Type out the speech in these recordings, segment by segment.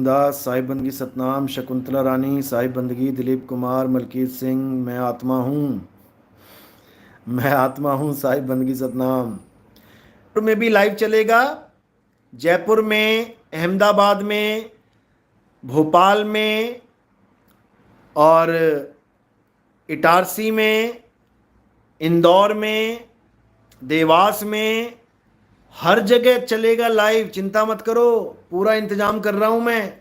दास साहिब बंदगी सतनाम, शकुंतला रानी साहिब बंदगी, दिलीप कुमार, मलकीत सिंह, मैं आत्मा हूँ साहिब बंदगी सतनाम। जयपुर में भी लाइव चलेगा, जयपुर में, अहमदाबाद में, भोपाल में और इटारसी में, इंदौर में, देवास में, हर जगह चलेगा लाइव। चिंता मत करो, पूरा इंतजाम कर रहा हूं मैं।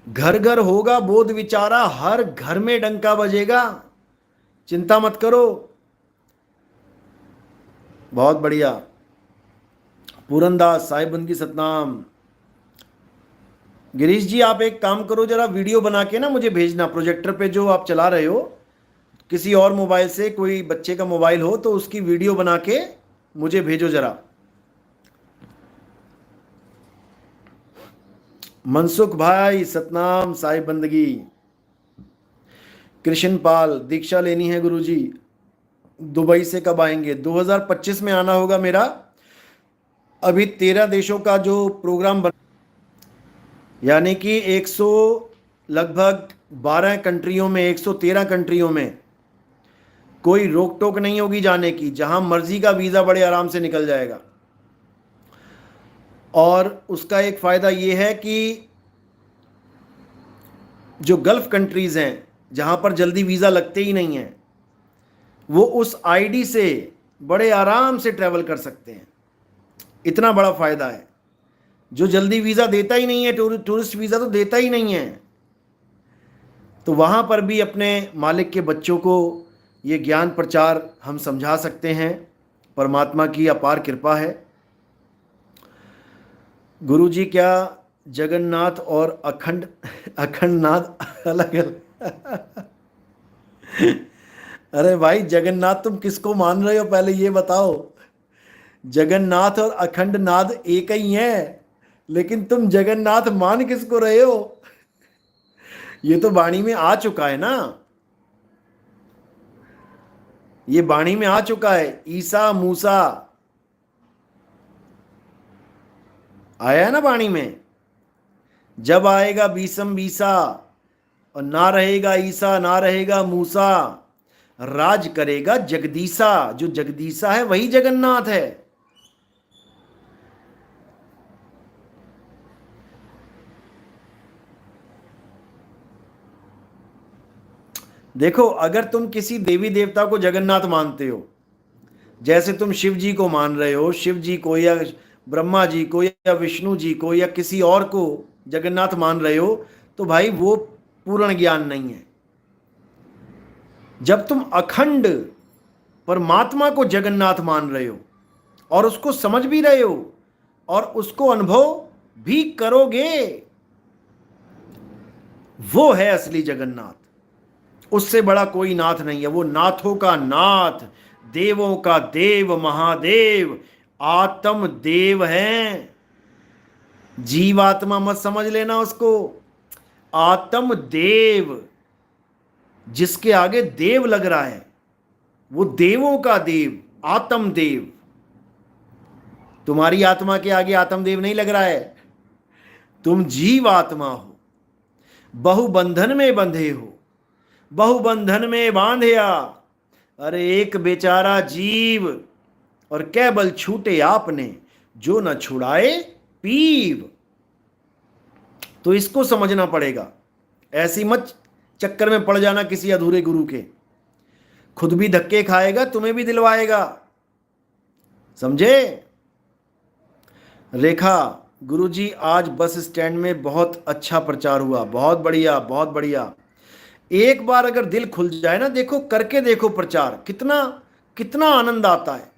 घर घर होगा बोध विचारा, हर घर में डंका बजेगा। चिंता मत करो। बहुत बढ़िया। पूरनदास साहिब बंदगी सतनाम। गिरीश जी आप एक काम करो, जरा वीडियो बना के ना मुझे भेजना, प्रोजेक्टर पे जो आप चला रहे हो, किसी और मोबाइल से, कोई बच्चे का मोबाइल हो तो उसकी वीडियो बना के मुझे भेजो जरा। मनसुख भाई सतनाम साहिब बंदगी। कृष्ण पाल, दीक्षा लेनी है गुरुजी, दुबई से कब आएंगे? 2025 में आना होगा मेरा। अभी 13 देशों का जो प्रोग्राम बन, यानी कि 100 लगभग 12 कंट्रियों में, 113 कंट्रियों में कोई रोक टोक नहीं होगी जाने की, जहां मर्जी का वीज़ा बड़े आराम से निकल जाएगा। और उसका एक फ़ायदा ये है कि जो गल्फ़ कंट्रीज़ हैं जहां पर जल्दी वीज़ा लगते ही नहीं हैं, वो उस आईडी से बड़े आराम से ट्रैवल कर सकते हैं। इतना बड़ा फ़ायदा है। जो जल्दी वीज़ा देता ही नहीं है, टूरिस्ट वीज़ा तो देता ही नहीं है, तो वहाँ पर भी अपने मालिक के बच्चों को ये ज्ञान प्रचार हम समझा सकते हैं। परमात्मा की अपार कृपा है। गुरु जी क्या जगन्नाथ और अखंडनाथ अलग अलग? अरे भाई, जगन्नाथ तुम किसको मान रहे हो पहले ये बताओ। जगन्नाथ और अखंडनाथ एक ही हैं, लेकिन तुम जगन्नाथ मान किसको रहे हो? ये तो वाणी में आ चुका है ना, ये वाणी में आ चुका है। ईसा मूसा आया है ना वाणी में। जब आएगा बीसम बीसा और ना रहेगा ईसा ना रहेगा मूसा, राज करेगा जगदीसा। जो जगदीसा है वही जगन्नाथ है। देखो, अगर तुम किसी देवी देवता को जगन्नाथ मानते हो, जैसे तुम शिव जी को मान रहे हो, शिव जी को या ब्रह्मा जी को या विष्णु जी को या किसी और को जगन्नाथ मान रहे हो, तो भाई वो पूर्ण ज्ञान नहीं है। जब तुम अखंड परमात्मा को जगन्नाथ मान रहे हो और उसको समझ भी रहे हो और उसको अनुभव भी करोगे, वो है असली जगन्नाथ। उससे बड़ा कोई नाथ नहीं है। वो नाथों का नाथ, देवों का देव, महादेव, आत्म देव है। जीवात्मा मत समझ लेना उसको। आत्म देव, जिसके आगे देव लग रहा है, वो देवों का देव, आत्म देव। तुम्हारी आत्मा के आगे आत्मदेव नहीं लग रहा है। तुम जीव आत्मा हो, बहुबंधन में बंधे हो, बहुबंधन में बांधया। अरे एक बेचारा जीव और कै बल छूटे आपने, जो न छुड़ाए पीव। तो इसको समझना पड़ेगा। ऐसी मत चक्कर में पड़ जाना किसी अधूरे गुरु के। खुद भी धक्के खाएगा, तुम्हें भी दिलवाएगा। समझे? रेखा, गुरुजी आज बस स्टैंड में बहुत अच्छा प्रचार हुआ। बहुत बढ़िया, बहुत बढ़िया। एक बार अगर दिल खुल जाए ना, देखो करके देखो प्रचार, कितना कितना आनंद आता है।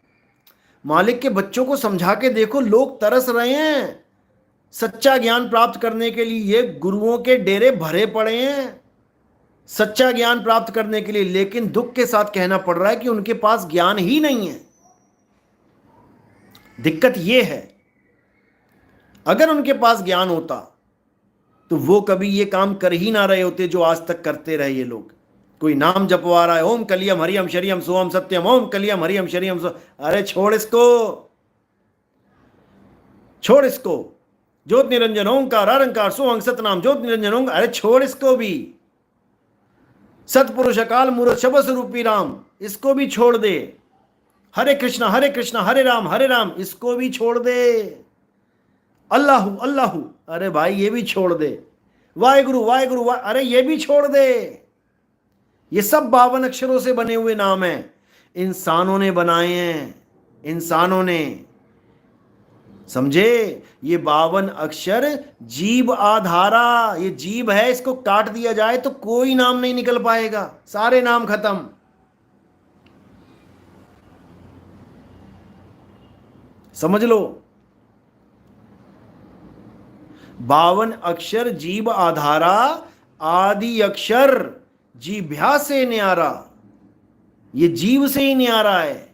मालिक के बच्चों को समझा के देखो, लोग तरस रहे हैं सच्चा ज्ञान प्राप्त करने के लिए। ये गुरुओं के डेरे भरे पड़े हैं सच्चा ज्ञान प्राप्त करने के लिए, लेकिन दुख के साथ कहना पड़ रहा है कि उनके पास ज्ञान ही नहीं है। दिक्कत ये है। अगर उनके पास ज्ञान होता तो वो कभी ये काम कर ही ना रहे होते जो आज तक करते रहे ये लोग। कोई नाम जपवा रहा है, ओम कलियम हरियम शरियम सोम सत्यम, ओम कलियम हरियम शरियम सो। अरे छोड़ इसको, छोड़ इसको। ज्योत निरंजन ओंकार अरंकार सोहं सतनाम ज्योत निरंजन ओंकार। अरे छोड़ इसको भी। सतपुरुष अकाल मूर्त शब्द स्वरूपी राम, इसको भी छोड़ दे। हरे कृष्णा हरे राम इसको भी छोड़ दे। अल्लाहु अल्लाहु, अरे भाई ये भी छोड़ दे। वाहेगुरु वाहेगुरु अरे ये भी छोड़ दे। ये सब 52 अक्षरों से बने हुए नाम हैं, इंसानों ने बनाए हैं, इंसानों ने। समझे? ये 52 अक्षर जीव आधारा, ये जीव है, इसको काट दिया जाए तो कोई नाम नहीं निकल पाएगा, सारे नाम खत्म। समझ लो, 52 अक्षर जीव आधारा, आदि अक्षर जीभ्या से न्यारा, ये जीव से ही न्यारा है।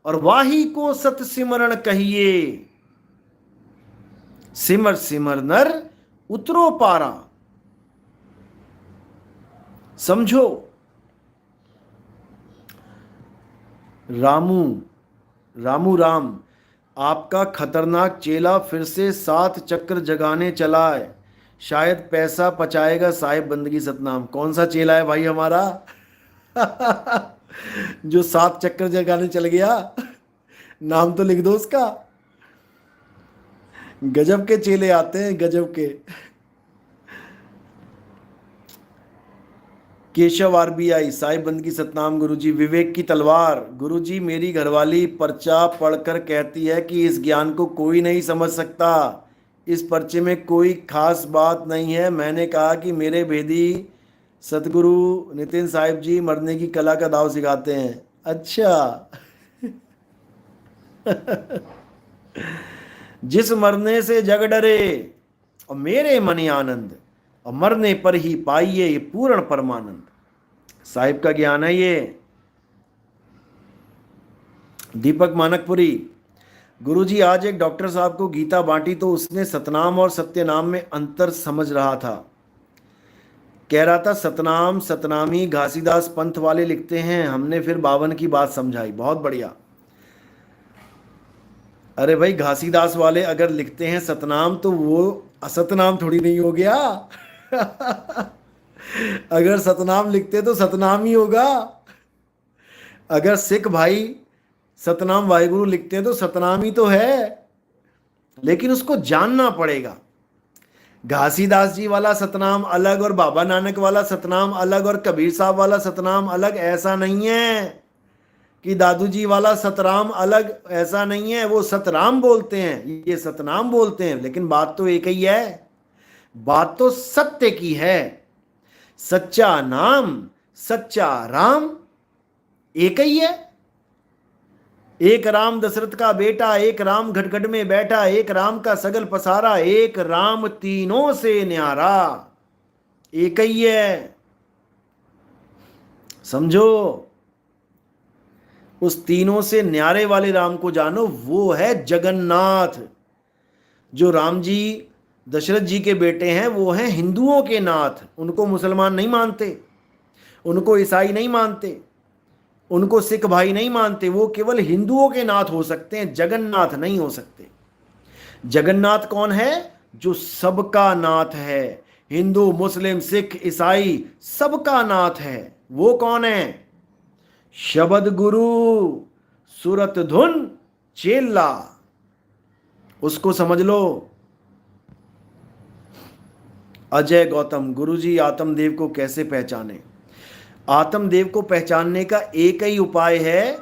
और वाही को सत सिमरण कहिए, सिमर सिमर नर उतरो पारा। समझो, रामू रामू राम, आपका खतरनाक चेला फिर से 7 चक्र जगाने चला है, शायद पैसा पचाएगा साहिब बंदगी सतनाम। कौन सा चेला है भाई हमारा जो 7 चक्कर जगाने चल गया? नाम तो लिख दो उसका। गजब के चेले आते हैं, गजब के। केशव आरबीआई, साहिब बंदगी सतनाम गुरुजी। विवेक की तलवार, गुरुजी मेरी घरवाली पर्चा पढ़कर कहती है कि इस ज्ञान को कोई नहीं समझ सकता, इस पर्चे में कोई खास बात नहीं है। मैंने कहा कि मेरे भेदी सतगुरु नितिन साहिब जी मरने की कला का दाव सिखाते हैं। अच्छा जिस मरने से जग डरे और मेरे मनि आनंद, और मरने पर ही पाइए ये पूर्ण परमानंद। साहिब का ज्ञान है ये। दीपक मानकपुरी, गुरुजी आज एक डॉक्टर साहब को गीता बांटी तो उसने सतनाम और सत्यनाम में अंतर समझ रहा था। कह रहा था सतनाम सतनामी घासीदास पंथ वाले लिखते हैं, हमने फिर 52 की बात समझाई। बहुत बढ़िया। अरे भाई घासीदास वाले अगर लिखते हैं सतनाम तो वो असतनाम थोड़ी नहीं हो गया अगर सतनाम लिखते तो सतनाम ही होगा। अगर सिख भाई सतनाम वाहिगुरु लिखते हैं तो सतनाम ही तो है, लेकिन उसको जानना पड़ेगा। घासीदास जी वाला सतनाम अलग और बाबा नानक वाला सतनाम अलग और कबीर साहब वाला सतनाम अलग, ऐसा नहीं है कि दादू जी वाला सतराम अलग, ऐसा नहीं है। वो सतराम बोलते हैं, ये सतनाम बोलते हैं, लेकिन बात तो एक ही है, बात तो सत्य की है। सच्चा नाम सच्चा राम एक ही है। एक राम दशरथ का बेटा, एक राम घटघट में बैठा, एक राम का सगल पसारा, एक राम तीनों से न्यारा, एक ही है। समझो, उस तीनों से न्यारे वाले राम को जानो, वो है जगन्नाथ। जो राम जी दशरथ जी के बेटे हैं वो हैं हिंदुओं के नाथ। उनको मुसलमान नहीं मानते, उनको ईसाई नहीं मानते, उनको सिख भाई नहीं मानते। वो केवल हिंदुओं के नाथ हो सकते हैं, जगन्नाथ नहीं हो सकते। जगन्नाथ कौन है? जो सबका नाथ है। हिंदू मुस्लिम सिख ईसाई सबका नाथ है। वो कौन है? शब्द गुरु सुरत धुन चेला, उसको समझ लो। अजय गौतम, गुरुजी आत्मदेव को कैसे पहचाने? आत्मदेव को पहचानने का एक ही उपाय है,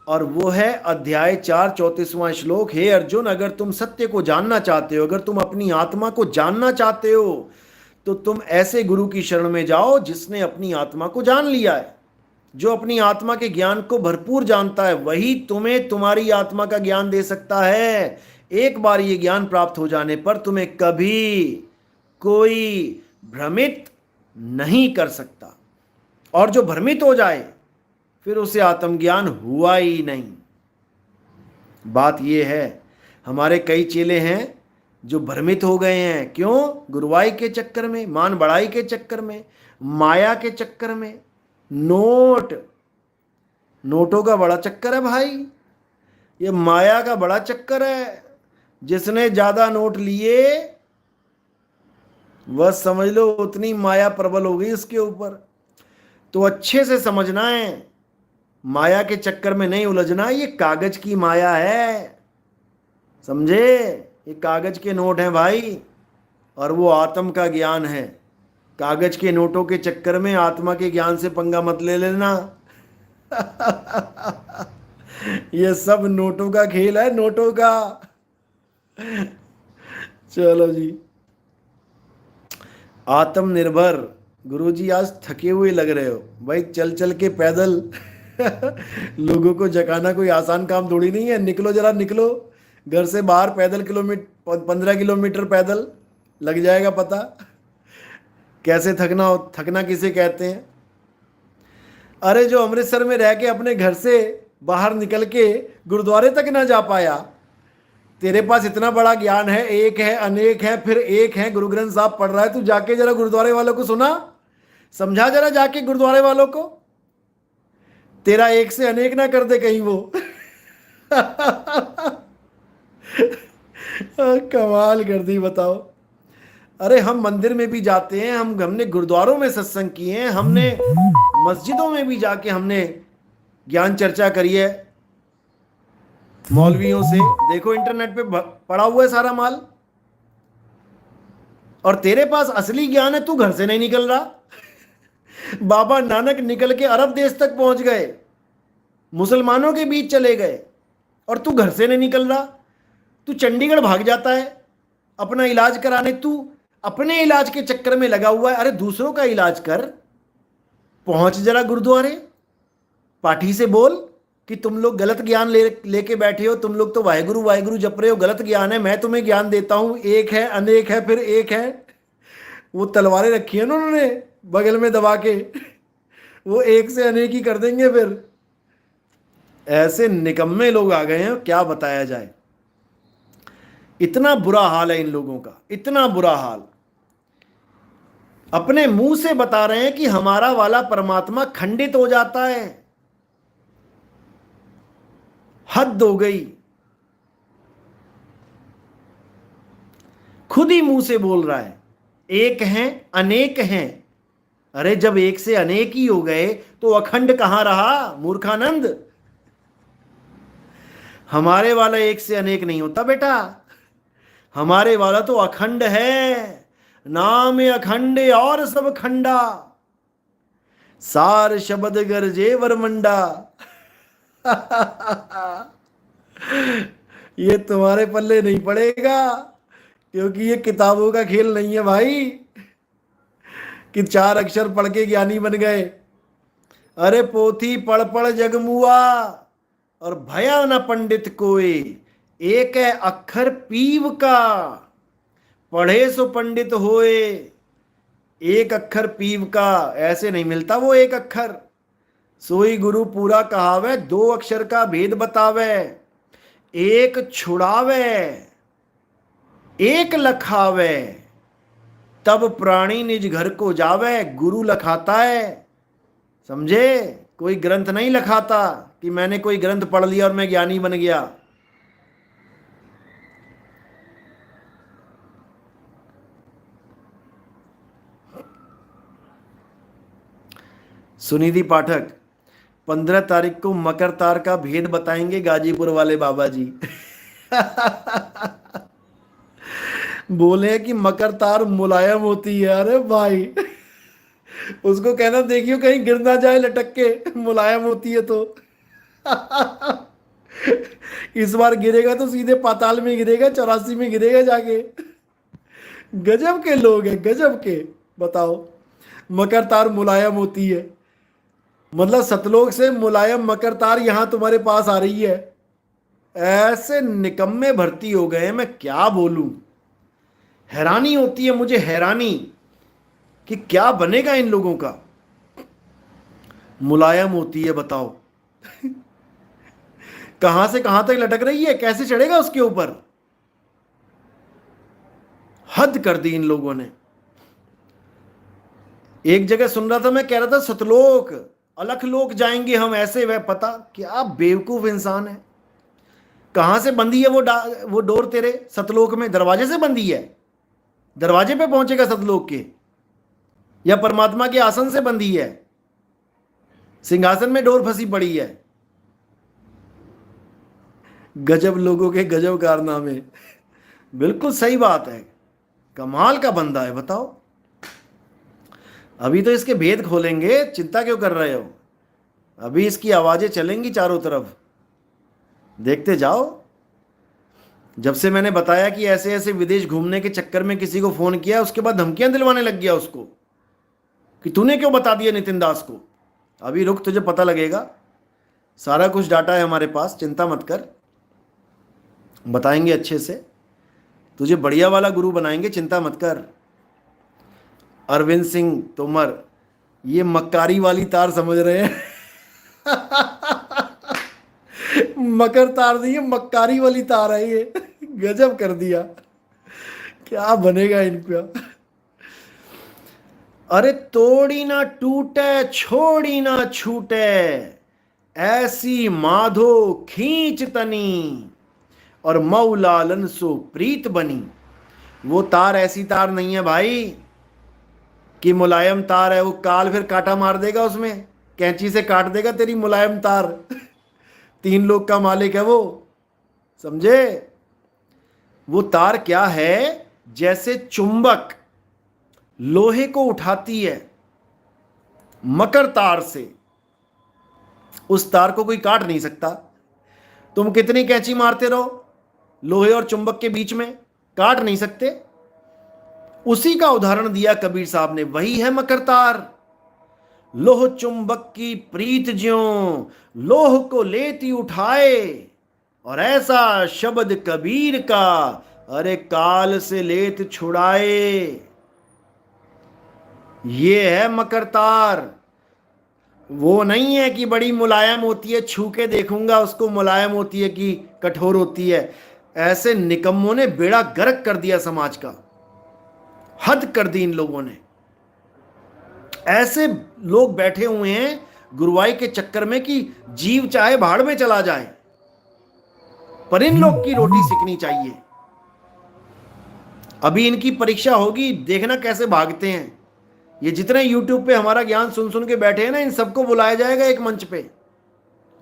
और वो है अध्याय 4 34वां श्लोक। हे अर्जुन, अगर तुम सत्य को जानना चाहते हो, अगर तुम अपनी आत्मा को जानना चाहते हो, तो तुम ऐसे गुरु की शरण में जाओ जिसने अपनी आत्मा को जान लिया है। जो अपनी आत्मा के ज्ञान को भरपूर जानता है, वही तुम्हें तुम्हारी आत्मा का ज्ञान दे सकता है। एक बार ये ज्ञान प्राप्त हो जाने पर तुम्हें कभी कोई भ्रमित नहीं कर सकता, और जो भ्रमित हो जाए फिर उसे आत्मज्ञान हुआ ही नहीं। बात यह है, हमारे कई चेले हैं जो भ्रमित हो गए हैं। क्यों? गुरुवाई के चक्कर में, मान बढ़ाई के चक्कर में, माया के चक्कर में। नोटों का बड़ा चक्कर है भाई, ये माया का बड़ा चक्कर है। जिसने ज्यादा नोट लिए बस समझ लो उतनी माया प्रबल हो गई उसके ऊपर। तो अच्छे से समझना है, माया के चक्कर में नहीं उलझना। ये कागज की माया है, समझे? ये कागज के नोट हैं भाई, और वो आत्म का ज्ञान है। कागज के नोटों के चक्कर में आत्मा के ज्ञान से पंगा मत ले लेना। ये सब नोटों का खेल है, नोटों का। चलो जी, आत्मनिर्भर। गुरुजी आज थके हुए लग रहे हो भाई, चल चल के पैदल। लोगों को जगाना कोई आसान काम थोड़ी नहीं है। निकलो जरा, निकलो घर से बाहर पैदल, 15 किलोमीटर पैदल लग जाएगा पता। कैसे थकना हो, थकना किसे कहते हैं? अरे जो अमृतसर में रह के अपने घर से बाहर निकल के गुरुद्वारे तक ना जा पाया, तेरे पास इतना बड़ा ज्ञान है, एक है, अनेक है, फिर एक है, गुरु ग्रंथ साहब पढ़ रहा है, तू जाके जरा गुरुद्वारे वालों को सुना, समझा जरा जाके गुरुद्वारे वालों को। तेरा एक से अनेक ना कर दे कहीं वो। कमाल कर दी, बताओ। अरे हम मंदिर में भी जाते हैं, हमने गुरुद्वारों में सत्संग किए हैं, हमने मस्जिदों में भी जाके हमने ज्ञान चर्चा करी है मौलवियों से। देखो इंटरनेट पे पड़ा हुआ है सारा माल। और तेरे पास असली ज्ञान है, तू घर से नहीं निकल रहा। बाबा नानक निकल के अरब देश तक पहुंच गए, मुसलमानों के बीच चले गए, और तू घर से नहीं निकल रहा। तू चंडीगढ़ भाग जाता है अपना इलाज कराने। तू अपने इलाज के चक्कर में लगा हुआ है। अरे दूसरों का इलाज कर, पहुंच जरा गुरुद्वारे, पाठी से बोल कि तुम लोग गलत ज्ञान लेके बैठे हो, तुम लोग तो वाहेगुरु वाहेगुरु जप रहे हो, गलत ज्ञान है। मैं तुम्हें ज्ञान देता हूं, एक है, अनेक है, फिर एक है। वो तलवारें रखी है ना उन्होंने बगल में दबा के, वो एक से अनेक ही कर देंगे फिर। ऐसे निकम्मे लोग आ गए हैं, क्या बताया जाए। इतना बुरा हाल है इन लोगों का, इतना बुरा हाल। अपने मुंह से बता रहे हैं कि हमारा वाला परमात्मा खंडित हो जाता है। हद हो गई। खुद ही मुंह से बोल रहा है एक हैं, अनेक हैं। अरे जब एक से अनेक ही हो गए तो अखंड कहां रहा मूर्खानंद? हमारे वाला एक से अनेक नहीं होता बेटा, हमारे वाला तो अखंड है। नाम अखंड और सब खंडा, सार शब्द गरजे वरमंडा। ये तुम्हारे पल्ले नहीं पड़ेगा, क्योंकि ये किताबों का खेल नहीं है भाई कि 4 अक्षर पढ़ के ज्ञानी बन गए। अरे पोथी पढ़ पढ़ जगमुआ और भया न पंडित कोई, एक है अक्षर पीव का, पढ़े सो पंडित होए। एक अक्षर पीव का, ऐसे नहीं मिलता वो एक अक्षर। सोई गुरु पूरा कहावे, 2 अक्षर का भेद बतावे। एक छुड़ावे एक लखावे, तब प्राणी निज घर को जावे। गुरु लखाता है, समझे? कोई ग्रंथ नहीं लखाता कि मैंने कोई ग्रंथ पढ़ लिया और मैं ज्ञानी बन गया। सुनिधि पाठक 15 तारीख को मकर तार का भेद बताएंगे गाजीपुर वाले बाबा जी। बोले कि मकर तार मुलायम होती है। अरे भाई उसको कहना देखियो कहीं गिर ना जाए लटक के, मुलायम होती है तो। इस बार गिरेगा तो सीधे पाताल में गिरेगा, 84 में गिरेगा जाके। गजब के लोग हैं, गजब के। बताओ, मकर तार मुलायम होती है, मतलब सतलोक से मुलायम मकर तार यहां तुम्हारे पास आ रही है। ऐसे निकम्मे भर्ती हो गए, मैं क्या बोलूं। हैरानी होती है मुझे, हैरानी कि क्या बनेगा इन लोगों का। मुलायम होती है, बताओ। कहां से कहां तक लटक रही है, कैसे चढ़ेगा उसके ऊपर। हद कर दी इन लोगों ने। एक जगह सुन रहा था, मैं कह रहा था सतलोक अलख लोक जाएंगे हम, ऐसे वह पता क्या बेवकूफ इंसान है। कहां से बंधी है वो डोर तेरे सतलोक में? दरवाजे से बंधी है? दरवाजे पे पहुंचेगा सतलोक के? या परमात्मा के आसन से बंधी है? सिंहासन में डोर फंसी पड़ी है? गजब लोगों के गजब कारनामे। बिल्कुल सही बात है, कमाल का बंदा है। बताओ, अभी तो इसके भेद खोलेंगे, चिंता क्यों कर रहे हो? अभी इसकी आवाजें चलेंगी चारों तरफ, देखते जाओ। जब से मैंने बताया कि ऐसे ऐसे विदेश घूमने के चक्कर में किसी को फोन किया, उसके बाद धमकियां दिलवाने लग गया उसको कि तूने क्यों बता दिया नितिन दास को। अभी रुक, तुझे पता लगेगा। सारा कुछ डाटा है हमारे पास, चिंता मत कर, बताएंगे अच्छे से, तुझे बढ़िया वाला गुरु बनाएंगे, चिंता मत कर। अरविंद सिंह तोमर, ये मक्कारी वाली तार समझ रहे हैं? मकर तार नहीं है, मक्कारी वाली तार है ये। गजब कर दिया, क्या बनेगा इनका। अरे तोड़ी ना टूटे, छोड़ी ना छूटे, ऐसी माधो खींच तनी, और मऊलालन सो प्रीत बनी। वो तार ऐसी तार नहीं है भाई कि मुलायम तार है, वो काल फिर कांटा मार देगा उसमें, कैंची से काट देगा तेरी मुलायम तार। 3 लोग का मालिक है वो, समझे? वो तार क्या है? जैसे चुंबक लोहे को उठाती है मकर तार से, उस तार को कोई काट नहीं सकता। तुम कितनी कैंची मारते रहो लोहे और चुंबक के बीच में, काट नहीं सकते। उसी का उदाहरण दिया कबीर साहब ने, वही है मकर तार। लोह चुंबक की प्रीत ज्यों लोह को लेती उठाए, और ऐसा शब्द कबीर का अरे काल से लेत छुड़ाए। ये है मकर तार। वो नहीं है कि बड़ी मुलायम होती है, छू के देखूंगा उसको मुलायम होती है कि कठोर होती है। ऐसे निकम्मों ने बेड़ा गर्क कर दिया समाज का, हद कर दी इन लोगों ने। ऐसे लोग बैठे हुए हैं गुरुवाई के चक्कर में कि जीव चाहे भाड़ में चला जाए, पर इन लोग की रोटी सिकनी चाहिए। अभी इनकी परीक्षा होगी, देखना कैसे भागते हैं। ये जितने YouTube पे हमारा ज्ञान सुन सुन के बैठे हैं ना, इन सबको बुलाया जाएगा एक मंच पे,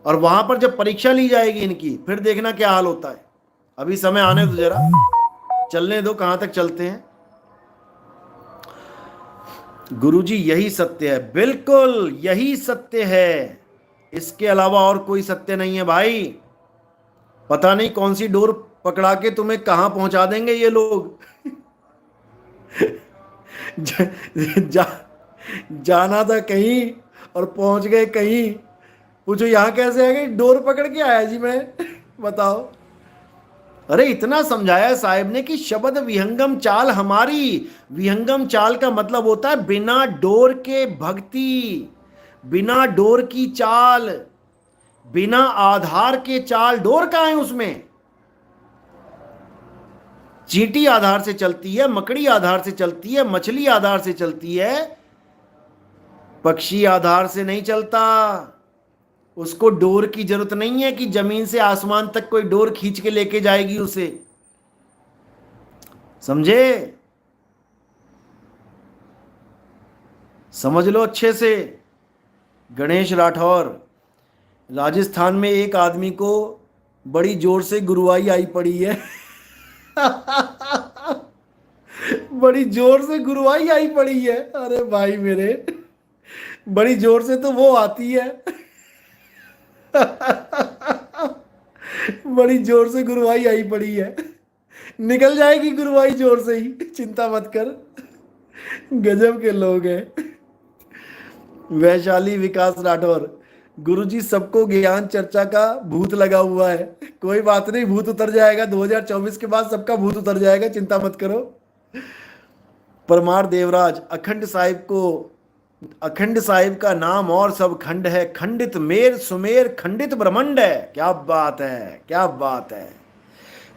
और वहां पर जब परीक्षा ली जाएगी इनकी, फिर देखना क्या हाल होता है। अभी समय आने दो जरा, चलने दो, कहां तक चलते हैं। गुरुजी यही सत्य है, बिल्कुल यही सत्य है, इसके अलावा और कोई सत्य नहीं है भाई। पता नहीं कौन सी डोर पकड़ा के तुम्हें कहां पहुंचा देंगे ये लोग। जाना था कहीं और पहुंच गए कहीं। पूछो यहां कैसे आ गए? डोर पकड़ के आया जी मैं। बताओ। अरे इतना समझाया साहिब ने कि शब्द विहंगम चाल हमारी। विहंगम चाल का मतलब होता है बिना डोर के भक्ति, बिना डोर की चाल, बिना आधार के चाल। डोर कहां है उसमें? चींटी आधार से चलती है, मकड़ी आधार से चलती है, मछली आधार से चलती है, पक्षी आधार से नहीं चलता। उसको डोर की जरूरत नहीं है कि जमीन से आसमान तक कोई डोर खींच के लेके जाएगी उसे, समझे? समझ लो अच्छे से। गणेश राठौर, राजस्थान में एक आदमी को बड़ी जोर से गुरुवाई आई पड़ी है। बड़ी जोर से गुरुवाई आई पड़ी है। अरे भाई मेरे, बड़ी जोर से तो वो आती है। बड़ी जोर से गुरुवाई आई पड़ी है, निकल जाएगी गुरुवाई जोर से ही, चिंता मत कर। गजब के लोग हैं। वैशाली विकास राठौर, गुरुजी सबको ज्ञान चर्चा का भूत लगा हुआ है। कोई बात नहीं, भूत उतर जाएगा। 2024 के बाद सबका भूत उतर जाएगा, चिंता मत करो। परमार देवराज, अखंड साहिब का नाम और सब खंड है। खंडित मेर सुमेर खंडित ब्रह्मांड है। क्या बात है, क्या बात है।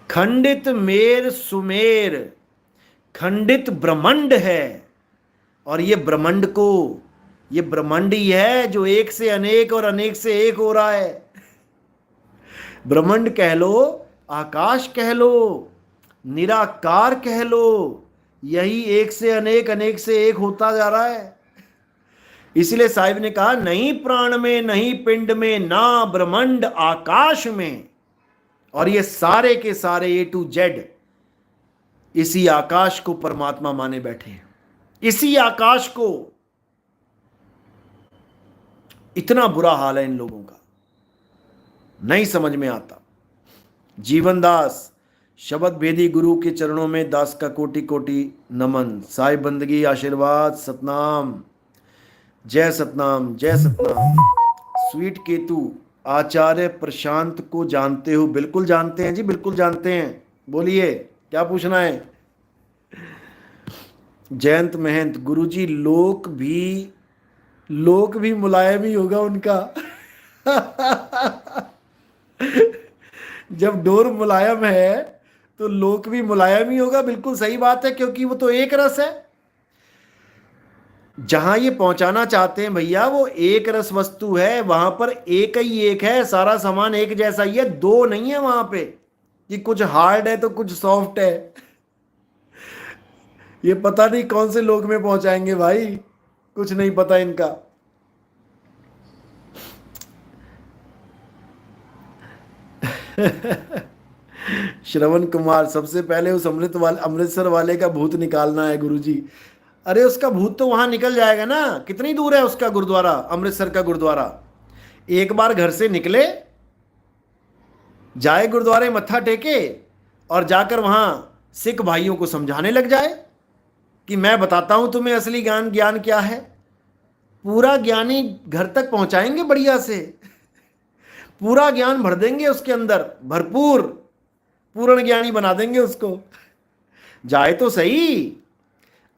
खंडित मेर सुमेर खंडित ब्रह्मांड है। और ये ब्रह्मांड को, ये ब्रह्मांड ही है जो एक से अनेक और अनेक से एक हो रहा है। ब्रह्मांड कह लो, आकाश कह लो, निराकार कह लो, यही एक से अनेक, अनेक से एक होता जा रहा है। इसलिए साहिब ने कहा, नहीं प्राण में, नहीं पिंड में, ना ब्रह्मांड आकाश में, और ये सारे के सारे A to Z इसी आकाश को परमात्मा माने बैठे हैं। इसी आकाश को। इतना बुरा हाल है इन लोगों का, नहीं समझ में आता। जीवन दास, शब्द भेदी गुरु के चरणों में दास का कोटि कोटि नमन। साहिब बंदगी, आशीर्वाद, सतनाम, जय सतनाम, जय सतनाम। स्वीट केतु, आचार्य प्रशांत को जानते हो? बिल्कुल जानते हैं जी, बिल्कुल जानते हैं। बोलिए, क्या पूछना है? जयंत महंत, गुरुजी लोक भी मुलायम ही होगा उनका। जब डोर मुलायम है तो लोक भी मुलायम ही होगा। बिल्कुल सही बात है, क्योंकि वो तो एक रस है। जहां ये पहुंचाना चाहते हैं भैया, वो एक रस वस्तु है, वहां पर एक ही एक है, सारा सामान एक जैसा ही है, दो नहीं है वहां पे कि कुछ हार्ड है तो कुछ सॉफ्ट है। ये पता नहीं कौन से लोक में पहुंचाएंगे भाई, कुछ नहीं पता इनका। श्रवण कुमार, सबसे पहले उस अमृतसर वाले का भूत निकालना है गुरुजी। अरे उसका भूत तो वहां निकल जाएगा ना। कितनी दूर है उसका गुरुद्वारा, अमृतसर का गुरुद्वारा? एक बार घर से निकले, जाए गुरुद्वारे, मत्था टेके, और जाकर वहां सिख भाइयों को समझाने लग जाए कि मैं बताता हूं तुम्हें असली ज्ञान क्या है। पूरा ज्ञानी घर तक पहुंचाएंगे बढ़िया से, पूरा ज्ञान भर देंगे उसके अंदर, भरपूर पूर्ण ज्ञानी बना देंगे उसको। जाए तो सही।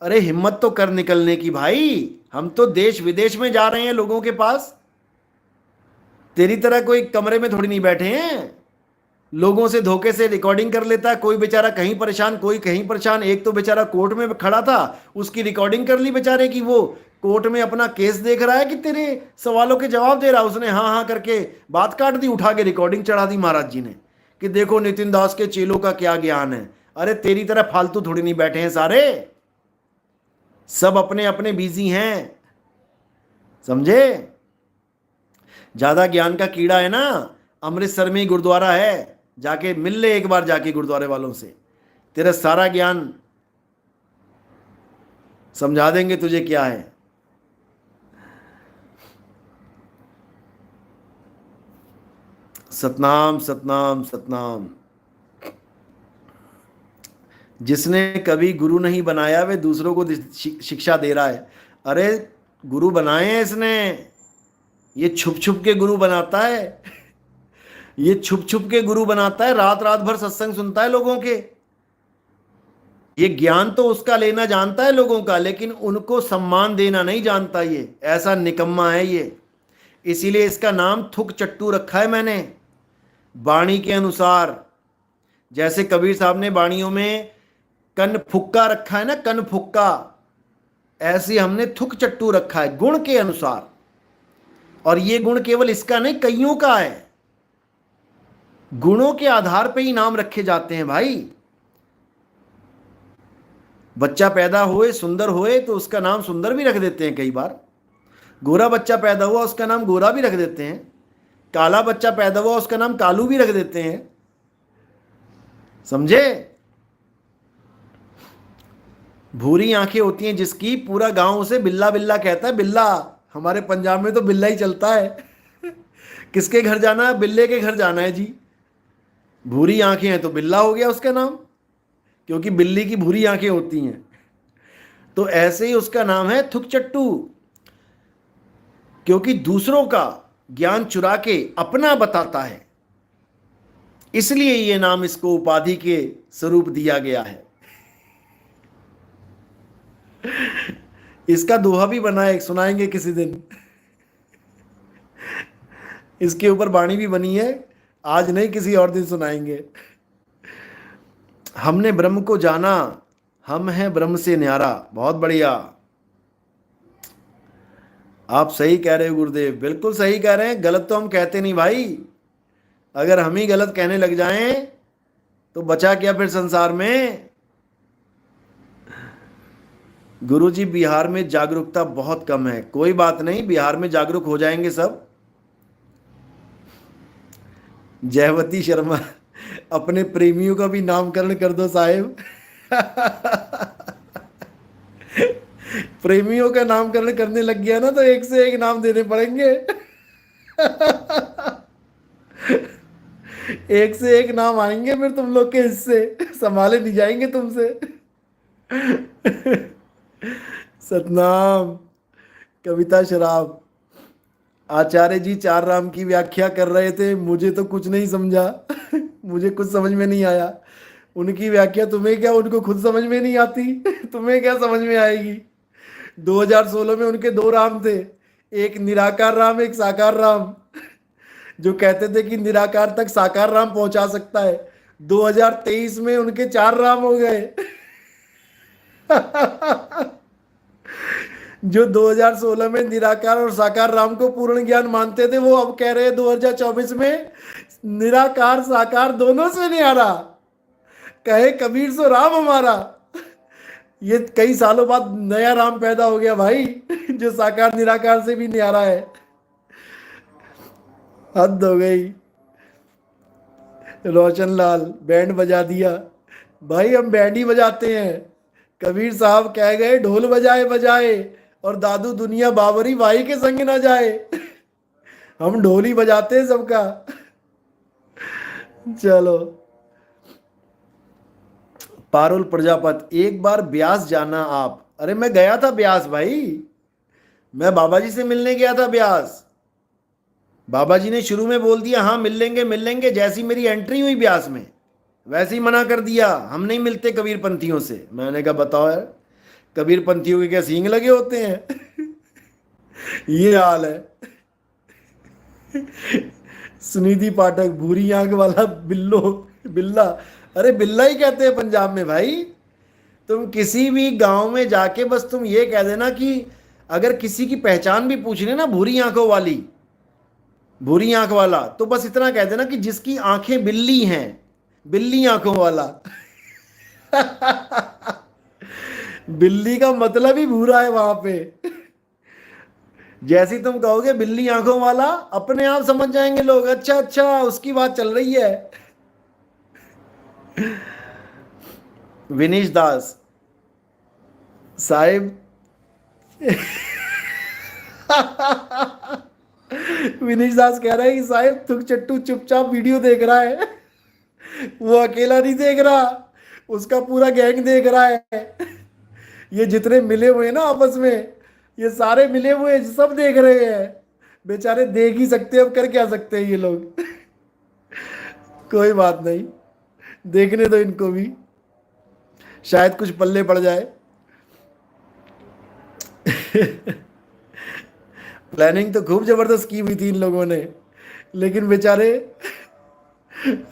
अरे हिम्मत तो कर निकलने की भाई, हम तो देश विदेश में जा रहे हैं लोगों के पास। तेरी तरह कोई कमरे में थोड़ी नहीं बैठे हैं। लोगों से धोखे से रिकॉर्डिंग कर लेता है, कोई बेचारा कहीं परेशान, कोई कहीं परेशान। एक तो बेचारा कोर्ट में खड़ा था, उसकी रिकॉर्डिंग कर ली बेचारे की, वो कोर्ट में अपना केस देख रहा है कि तेरे सवालों के जवाब दे रहा। उसने हाँ हाँ करके बात काट दी, उठा के रिकॉर्डिंग चढ़ा दी महाराज जी ने कि देखो नितिन दास के चेलों का क्या ज्ञान है। अरे तेरी तरह फालतू थोड़ी नहीं बैठे हैं सारे, सब अपने अपने बिजी हैं, समझे? ज्यादा ज्ञान का कीड़ा है ना, अमृतसर में ही गुरुद्वारा है, जाके मिल ले एक बार जाके गुरुद्वारे वालों से, तेरा सारा ज्ञान समझा देंगे तुझे क्या है। सतनाम सतनाम सतनाम। जिसने कभी गुरु नहीं बनाया वे दूसरों को शिक्षा दे रहा है। अरे गुरु बनाए हैं इसने, ये छुप छुप के गुरु बनाता है। ये छुप छुप के गुरु बनाता है, रात रात भर सत्संग सुनता है लोगों के। ये ज्ञान तो उसका लेना जानता है लोगों का, लेकिन उनको सम्मान देना नहीं जानता। ये ऐसा निकम्मा है ये, इसीलिए इसका नाम थुक चट्टू रखा है मैंने, वाणी के अनुसार। जैसे कबीर साहब ने वाणियों में कन फुक्का रखा है ना, कन फुक्का, ऐसे हमने थुक चट्टू रखा है गुण के अनुसार। और ये गुण केवल इसका नहीं, कईयों का है। गुणों के आधार पे ही नाम रखे जाते हैं भाई। बच्चा पैदा होए, सुंदर होए, तो उसका नाम सुंदर भी रख देते हैं कई बार। गोरा बच्चा पैदा हुआ, उसका नाम गोरा भी रख देते हैं। काला बच्चा पैदा हुआ, उसका नाम कालू भी रख देते हैं, समझे? भूरी आंखें होती हैं जिसकी, पूरा गांव उसे बिल्ला बिल्ला कहता है। बिल्ला, हमारे पंजाब में तो बिल्ला ही चलता है। किसके घर जाना है? बिल्ले के घर जाना है जी। भूरी आंखें हैं तो बिल्ला हो गया उसका नाम, क्योंकि बिल्ली की भूरी आंखें होती हैं। तो ऐसे ही उसका नाम है थुक चट्टू, क्योंकि दूसरों का ज्ञान चुरा के अपना बताता है, इसलिए ये नाम इसको उपाधि के स्वरूप दिया गया है। इसका दोहा भी बना है, सुनाएंगे किसी दिन। इसके ऊपर वाणी भी बनी है, आज नहीं किसी और दिन सुनाएंगे। हमने ब्रह्म को जाना, हम हैं ब्रह्म से न्यारा। बहुत बढ़िया, आप सही कह रहे हो गुरुदेव, बिल्कुल सही कह रहे हैं। गलत तो हम कहते नहीं भाई, अगर हम ही गलत कहने लग जाएं तो बचा क्या फिर संसार में। गुरुजी बिहार में जागरूकता बहुत कम है। कोई बात नहीं, बिहार में जागरूक हो जाएंगे सब। जयवती शर्मा, अपने प्रेमियों का भी नामकरण कर दो साहेब। प्रेमियों का नामकरण करने लग गया ना तो एक से एक नाम देने पड़ेंगे। एक से एक नाम आएंगे फिर तुम लोग के हिस्से, संभाले नहीं जाएंगे तुमसे। सतनाम। कविता शराब, आचार्य जी चार राम की व्याख्या कर रहे थे, मुझे तो कुछ नहीं समझा। मुझे कुछ समझ में नहीं आया। उनकी व्याख्या तुम्हें क्या, उनको खुद समझ में नहीं आती। तुम्हें क्या समझ में आएगी। 2016 में उनके दो राम थे, एक निराकार राम, एक साकार राम, जो कहते थे कि निराकार तक साकार राम पहुंचा सकता है। 2023 में उनके चार राम हो गए। जो 2016 में निराकार और साकार राम को पूर्ण ज्ञान मानते थे, वो अब कह रहे हैं 2024 में निराकार साकार दोनों से न्यारा, कहे कबीर सो राम हमारा। ये कई सालों बाद नया राम पैदा हो गया भाई, जो साकार निराकार से भी न्यारा है। हद हो गई। रोशन लाल, बैंड बजा दिया। भाई हम बैंड ही बजाते हैं। कबीर साहब कह गए ढोल बजाए बजाए और दादू दुनिया बावरी भाई के संग ना जाए। हम ढोल ही बजाते हैं सबका। चलो। पारुल प्रजापत, एक बार ब्यास जाना आप। अरे मैं गया था ब्यास भाई, मैं बाबा जी से मिलने गया था ब्यास। बाबा जी ने शुरू में बोल दिया हाँ मिल लेंगे मिल लेंगे, जैसी मेरी एंट्री हुई ब्यास में वैसे ही मना कर दिया, हम नहीं मिलते कबीर पंथियों से। मैंने कहा बताओ यार, कबीर पंथियों के क्या सींग लगे होते हैं। ये हाल है। सुनिधि पाठक, भूरी आंख वाला बिल्लो, बिल्ला। अरे बिल्ला ही कहते हैं पंजाब में भाई। तुम किसी भी गांव में जाके बस तुम ये कह देना कि अगर किसी की पहचान भी पूछ ले ना, भूरी आंखों वाली, भूरी आंख वाला, तो बस इतना कह देना कि जिसकी आंखें बिल्ली हैं, बिल्ली आंखों वाला। बिल्ली का मतलब ही भूरा है वहां पे। जैसी तुम कहोगे बिल्ली आंखों वाला, अपने आप समझ जाएंगे लोग, अच्छा अच्छा उसकी बात चल रही है। विनीश दास साहिब। विनीश दास कह रहा है कि साहिब थुक चट्टू चुपचाप वीडियो देख रहा है। वो अकेला नहीं देख रहा, उसका पूरा गैंग देख रहा है। ये जितने मिले हुए हैं ना आपस में, ये सारे मिले हुए हैं, सब देख रहे हैं। बेचारे देख ही सकते हैं, अब कर क्या सकते हैं ये लोग। कोई बात नहीं, देखने दो इनको भी, शायद कुछ पल्ले पड़ जाए। प्लानिंग तो खूब जबरदस्त की हुई थी इन लोगों ने, लेकिन बेचारे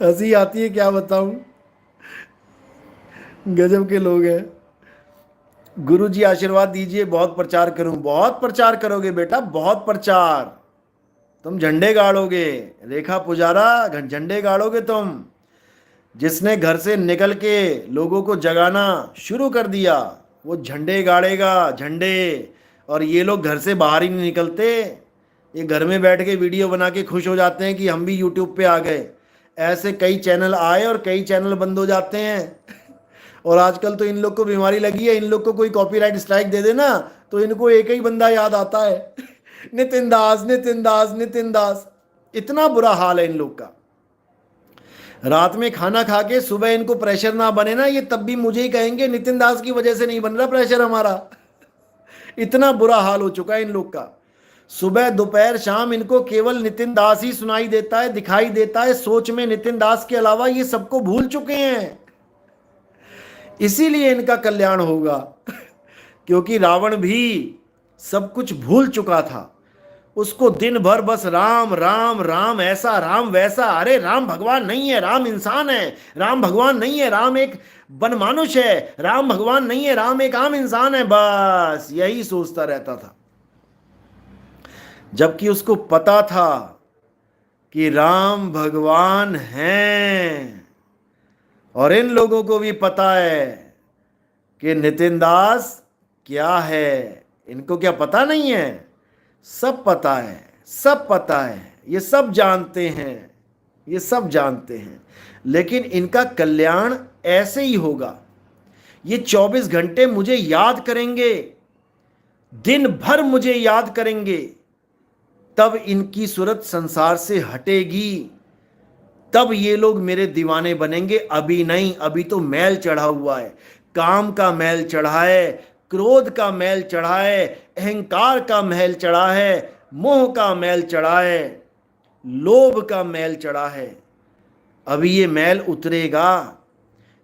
हंसी आती है क्या बताऊं। गजब के लोग हैं। गुरु जी आशीर्वाद दीजिए, बहुत प्रचार करूं। बहुत प्रचार करोगे बेटा, बहुत प्रचार। तुम झंडे गाड़ोगे, रेखा पुजारा, झंडे गाड़ोगे तुम। जिसने घर से निकल के लोगों को जगाना शुरू कर दिया, वो झंडे गाड़ेगा, झंडे। और ये लोग घर से बाहर ही नहीं निकलते, ये घर में बैठ के वीडियो बना के खुश हो जाते हैं कि हम भी यूट्यूब पे आ गए। ऐसे कई चैनल आए और कई चैनल बंद हो जाते हैं। और आजकल तो इन लोग को बीमारी लगी है, इन लोग को कोई कॉपीराइट स्ट्राइक दे देना तो इनको एक ही बंदा याद आता है, नितिन दास, नितिन दास, नितिन दास। इतना बुरा हाल है इन लोग का। रात में खाना खा के सुबह इनको प्रेशर ना बने ना, ये तब भी मुझे ही कहेंगे नितिन दास की वजह से नहीं बन रहा प्रेशर हमारा। इतना बुरा हाल हो चुका है इन लोग का। सुबह दोपहर शाम इनको केवल नितिन दास ही सुनाई देता है, दिखाई देता है। सोच में नितिन दास के अलावा ये सबको भूल चुके हैं। इसीलिए इनका कल्याण होगा, क्योंकि रावण भी सब कुछ भूल चुका था। उसको दिन भर बस राम राम राम, ऐसा राम वैसा। अरे राम भगवान नहीं है, राम इंसान है। राम भगवान नहीं है, राम एक बनमानुष है। राम भगवान नहीं है, राम एक आम इंसान है। बस यही सोचता रहता था, जबकि उसको पता था कि राम भगवान हैं, और इन लोगों को भी पता है कि नितिन दास क्या है। इनको क्या पता नहीं है? सब पता है, सब पता है, ये सब जानते हैं, ये सब जानते हैं। लेकिन इनका कल्याण ऐसे ही होगा। ये 24 घंटे मुझे याद करेंगे, दिन भर मुझे याद करेंगे, तब इनकी सूरत संसार से हटेगी, तब ये लोग मेरे दीवाने बनेंगे। अभी नहीं, अभी तो मैल चढ़ा हुआ है, काम का मैल चढ़ा है, क्रोध का मैल चढ़ा है, अहंकार का मैल चढ़ा है, मोह का मैल चढ़ा है, लोभ का मैल चढ़ा है। अभी ये मैल उतरेगा।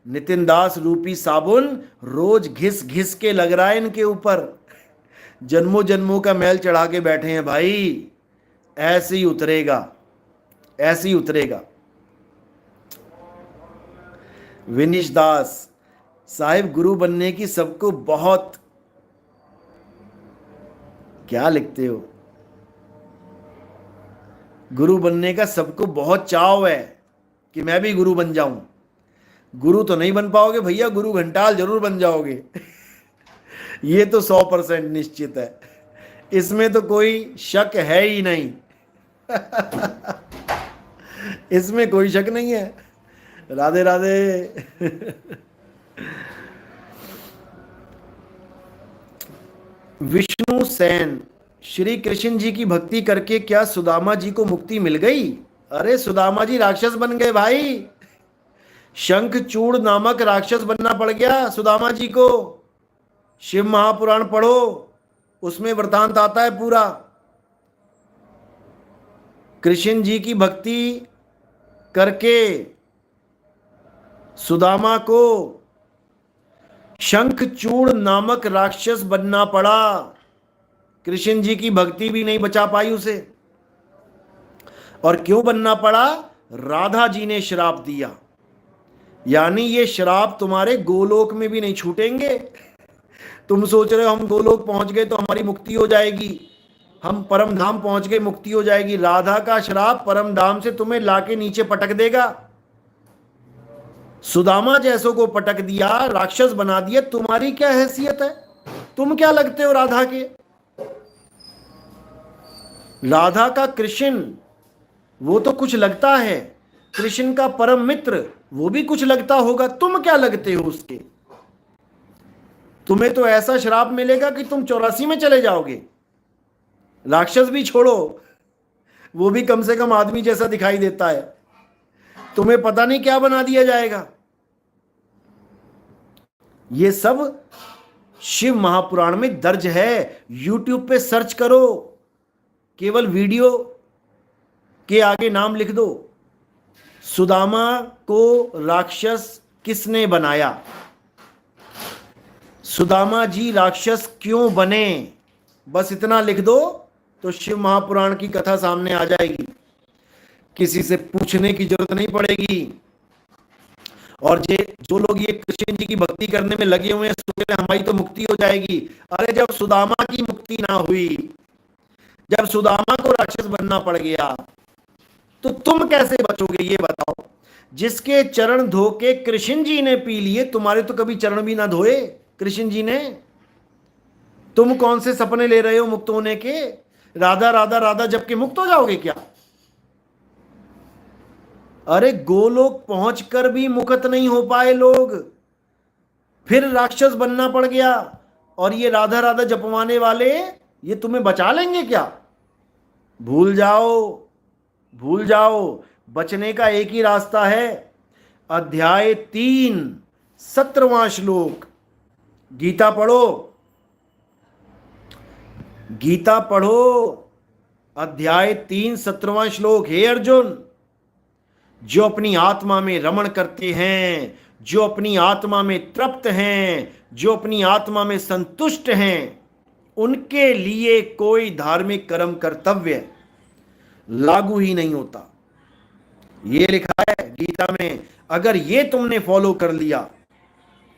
नितिन दास रूपी साबुन रोज घिस घिस के लग रहा है इनके ऊपर, जन्मों जन्मों का मैल चढ़ा के बैठे हैं भाई। ऐसे ही उतरेगा, ऐसे ही उतरेगा। विनीश दास साहिब, गुरु बनने की सबको बहुत, क्या लिखते हो, गुरु बनने का सबको बहुत चाव है कि मैं भी गुरु बन जाऊं। गुरु तो नहीं बन पाओगे भैया, गुरु घंटाल जरूर बन जाओगे। ये तो 100% निश्चित है, इसमें तो कोई शक है ही नहीं। इसमें कोई शक नहीं है। राधे राधे। विष्णु सेन, श्री कृष्ण जी की भक्ति करके क्या सुदामा जी को मुक्ति मिल गई? अरे सुदामा जी राक्षस बन गए भाई, शंखचूड़ नामक राक्षस बनना पड़ गया सुदामा जी को। शिव महापुराण पढ़ो, उसमें वृतांत आता है पूरा। कृष्ण जी की भक्ति करके सुदामा को शंखचूड़ नामक राक्षस बनना पड़ा। कृष्ण जी की भक्ति भी नहीं बचा पाई उसे। और क्यों बनना पड़ा? राधा जी ने श्राप दिया। यानी ये श्राप तुम्हारे गोलोक में भी नहीं छूटेंगे। तुम सोच रहे हो हम गोलोक पहुंच गए तो हमारी मुक्ति हो जाएगी, हम परम धाम पहुंच गए मुक्ति हो जाएगी। राधा का श्राप परम धाम से तुम्हें लाके नीचे पटक देगा। सुदामा जैसों को पटक दिया, राक्षस बना दिया। तुम्हारी क्या हैसियत है? तुम क्या लगते हो राधा के? राधा का कृष्ण वो तो कुछ लगता है, कृष्ण का परम मित्र वो भी कुछ लगता होगा। तुम क्या लगते हो उसके? तुम्हें तो ऐसा श्राप मिलेगा कि तुम 84 में चले जाओगे। राक्षस भी छोड़ो, वो भी कम से कम आदमी जैसा दिखाई देता है, तुम्हें पता नहीं क्या बना दिया जाएगा। ये सब शिव महापुराण में दर्ज है। यूट्यूब पे सर्च करो, केवल वीडियो के आगे नाम लिख दो, सुदामा को राक्षस किसने बनाया, सुदामा जी राक्षस क्यों बने, बस इतना लिख दो तो शिव महापुराण की कथा सामने आ जाएगी। किसी से पूछने की जरूरत नहीं पड़ेगी। और जो लोग ये कृष्ण जी की भक्ति करने में लगे हुए हैं, सोच रहे हमारी तो मुक्ति हो जाएगी। अरे जब सुदामा की मुक्ति ना हुई, जब सुदामा को राक्षस बनना पड़ गया, तो तुम कैसे बचोगे ये बताओ। जिसके चरण धो के कृष्ण जी ने पी लिए, तुम्हारे तो कभी चरण भी ना धोए कृष्ण जी ने। तुम कौन से सपने ले रहे हो मुक्त होने के? राधा राधा राधा जबकि मुक्त हो जाओगे क्या? अरे गोलोक पहुंचकर भी मुक्त नहीं हो पाए लोग, फिर राक्षस बनना पड़ गया। और ये राधा राधा जपवाने वाले ये तुम्हें बचा लेंगे क्या? भूल जाओ, भूल जाओ। बचने का एक ही रास्ता है। अध्याय 3 17वां श्लोक, गीता पढ़ो, गीता पढ़ो। अध्याय 3 17वां श्लोक। हे अर्जुन, जो अपनी आत्मा में रमण करते हैं, जो अपनी आत्मा में तृप्त हैं, जो अपनी आत्मा में संतुष्ट हैं, उनके लिए कोई धार्मिक कर्म कर्तव्य लागू ही नहीं होता। ये लिखा है गीता में। अगर ये तुमने फॉलो कर लिया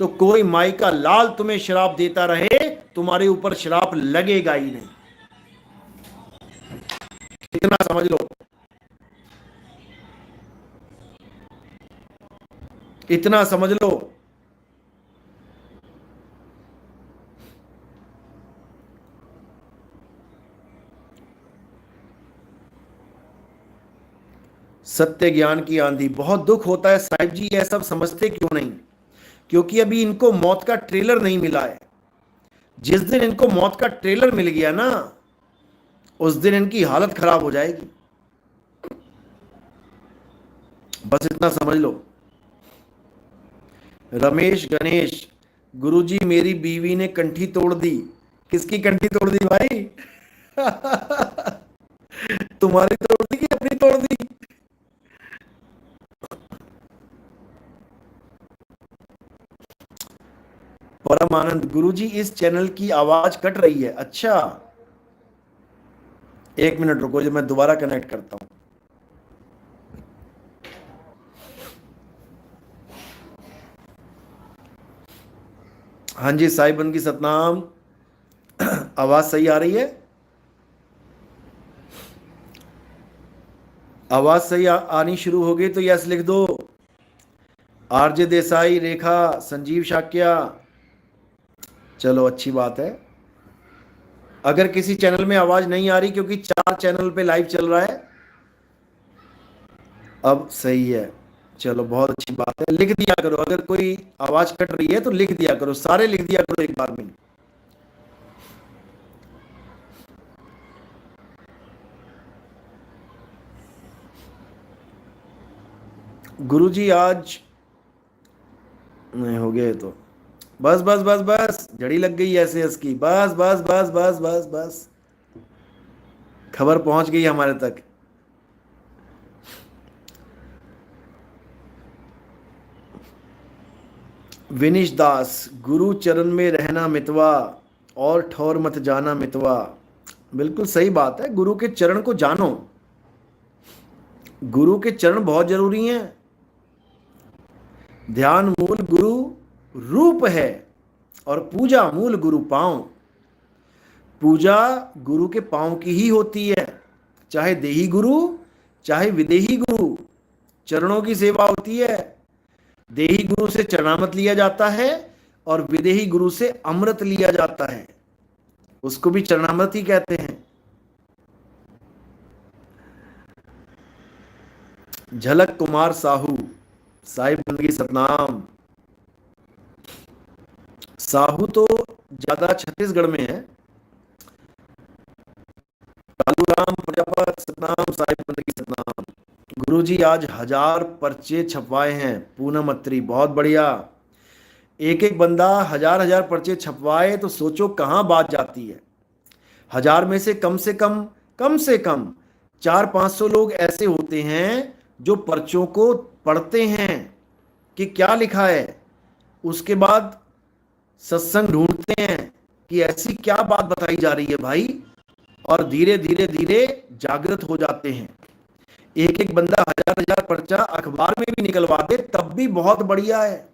तो कोई माई का लाल तुम्हें श्राप देता रहे, तुम्हारे ऊपर श्राप लगेगा ही नहीं। इतना समझ लो। इतना समझ लो। सत्य ज्ञान की आंधी, बहुत दुख होता है साहिब जी, ये सब समझते क्यों नहीं? क्योंकि अभी इनको मौत का ट्रेलर नहीं मिला है। जिस दिन इनको मौत का ट्रेलर मिल गया ना, उस दिन इनकी हालत खराब हो जाएगी। बस इतना समझ लो। रमेश गणेश, गुरुजी मेरी बीवी ने कंठी तोड़ दी। किसकी कंठी तोड़ दी भाई? तुम्हारी तोड़ दी कि अपनी तोड़ दी? परमानंद, गुरुजी इस चैनल की आवाज कट रही है। अच्छा, एक मिनट रुको, जो मैं दोबारा कनेक्ट करता हूं। हाँ जी साई बन की सतनाम, आवाज सही आ रही है? आवाज सही आनी शुरू हो गई तो यस लिख दो। आरजे देसाई, रेखा, संजीव शाक्या, चलो अच्छी बात है। अगर किसी चैनल में आवाज नहीं आ रही, क्योंकि 4 चैनल पे लाइव चल रहा है, अब सही है। चलो बहुत अच्छी बात है, लिख दिया करो। अगर कोई आवाज कट रही है तो लिख दिया करो, सारे लिख दिया करो एक बार में। गुरुजी आज नहीं हो गए तो बस बस बस बस, जड़ी लग गई ऐसे इसकी। बस बस बस बस बस बस, खबर पहुंच गई हमारे तक। विनीश दास, गुरु चरण में रहना मितवा, और ठौर मत जाना मितवा। बिल्कुल सही बात है, गुरु के चरण को जानो। गुरु के चरण बहुत जरूरी हैं। ध्यान मूल गुरु रूप है, और पूजा मूल गुरु पांव। पूजा गुरु के पांव की ही होती है, चाहे देही गुरु चाहे विदेही गुरु, चरणों की सेवा होती है। देही गुरु से चरणामृत लिया जाता है, और विदेही गुरु से अमृत लिया जाता है, उसको भी चरणामृत ही कहते हैं। झलक कुमार साहू, साहिब बंदगी सतनाम। साहू तो ज्यादा छत्तीसगढ़ में है। कालूराम प्रजापत सतनाम, साहिब बंदगी सतनाम। गुरुजी आज 1000 पर्चे छपवाए हैं। पूनम अत्री, बहुत बढ़िया। एक एक बंदा 1000 पर्चे छपवाए तो सोचो कहां बात जाती है। 1000 में से कम से कम 400-500 लोग ऐसे होते हैं जो पर्चों को पढ़ते हैं कि क्या लिखा है, उसके बाद सत्संग ढूंढते हैं कि ऐसी क्या बात बताई जा रही है भाई, और धीरे धीरे धीरे जागृत हो जाते हैं। एक एक बंदा 1000 पर्चा अखबार में भी निकलवा दे तब भी बहुत बढ़िया है।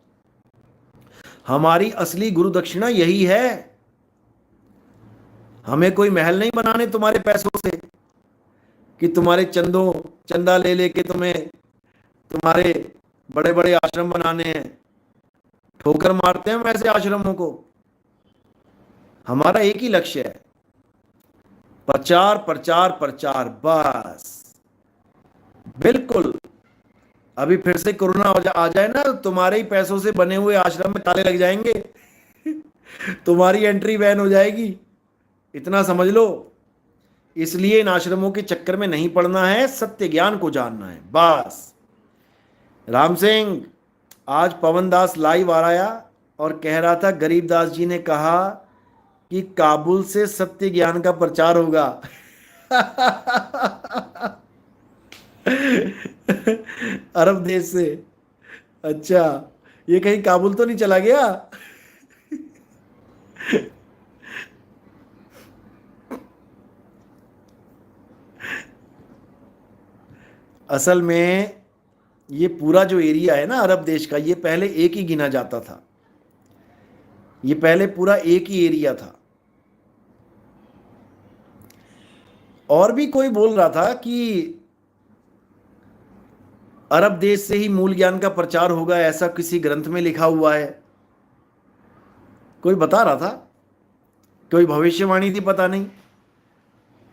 हमारी असली गुरु दक्षिणा यही है। हमें कोई महल नहीं बनाने तुम्हारे पैसों से, कि तुम्हारे चंदा ले लेके तुम्हें तुम्हारे बड़े बड़े आश्रम बनाने हैं। ठोकर मारते हैं वैसे आश्रमों को। हमारा एक ही लक्ष्य है, प्रचार प्रचार प्रचार, बस। बिल्कुल। अभी फिर से कोरोना आ जाए ना, तो तुम्हारे ही पैसों से बने हुए आश्रम में ताले लग जाएंगे। तुम्हारी एंट्री बैन हो जाएगी, इतना समझ लो। इसलिए इन आश्रमों के चक्कर में नहीं पड़ना है, सत्य ज्ञान को जानना है, बस। राम सिंह, आज पवन दास लाइव आ रहा और कह रहा था गरीबदास जी ने कहा कि काबुल से सत्य ज्ञान का प्रचार होगा। अरब देश से। अच्छा, ये कहीं काबुल तो नहीं चला गया? असल में ये पूरा जो एरिया है ना अरब देश का, ये पहले एक ही गिना जाता था। ये पहले पूरा एक ही एरिया था। और भी कोई बोल रहा था कि अरब देश से ही मूल ज्ञान का प्रचार होगा, ऐसा किसी ग्रंथ में लिखा हुआ है। कोई बता रहा था, कोई भविष्यवाणी थी, पता नहीं,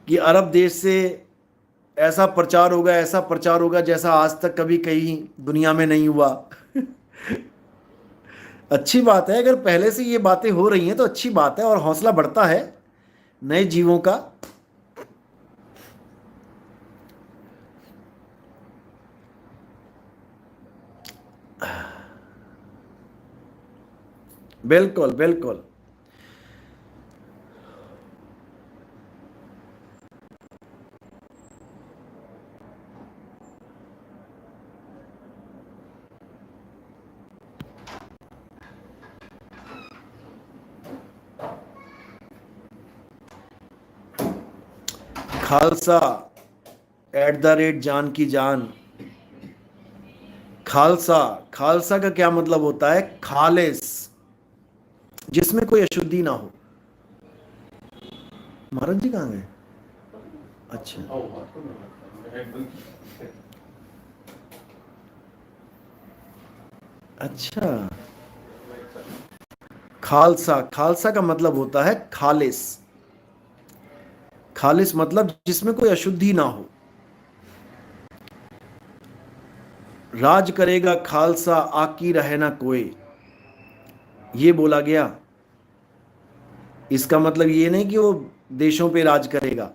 कि अरब देश से ऐसा प्रचार होगा, ऐसा प्रचार होगा जैसा आज तक कभी कहीं दुनिया में नहीं हुआ। अच्छी बात है, अगर पहले से ये बातें हो रही हैं तो अच्छी बात है, और हौसला बढ़ता है नए जीवों का। बिल्कुल बिल्कुल। खालसा @जान की जान। खालसा, खालसा का क्या मतलब होता है? खालिस, जिसमें कोई अशुद्धि ना हो। महाराज जी कहाँ गए? अच्छा, अच्छा। खालसा, खालसा का मतलब होता है खालिस। खालिस मतलब जिसमें कोई अशुद्धि ना हो। राज करेगा खालसा, आकी रहे ना कोई, ये बोला गया। इसका मतलब ये नहीं कि वो देशों पे राज करेगा,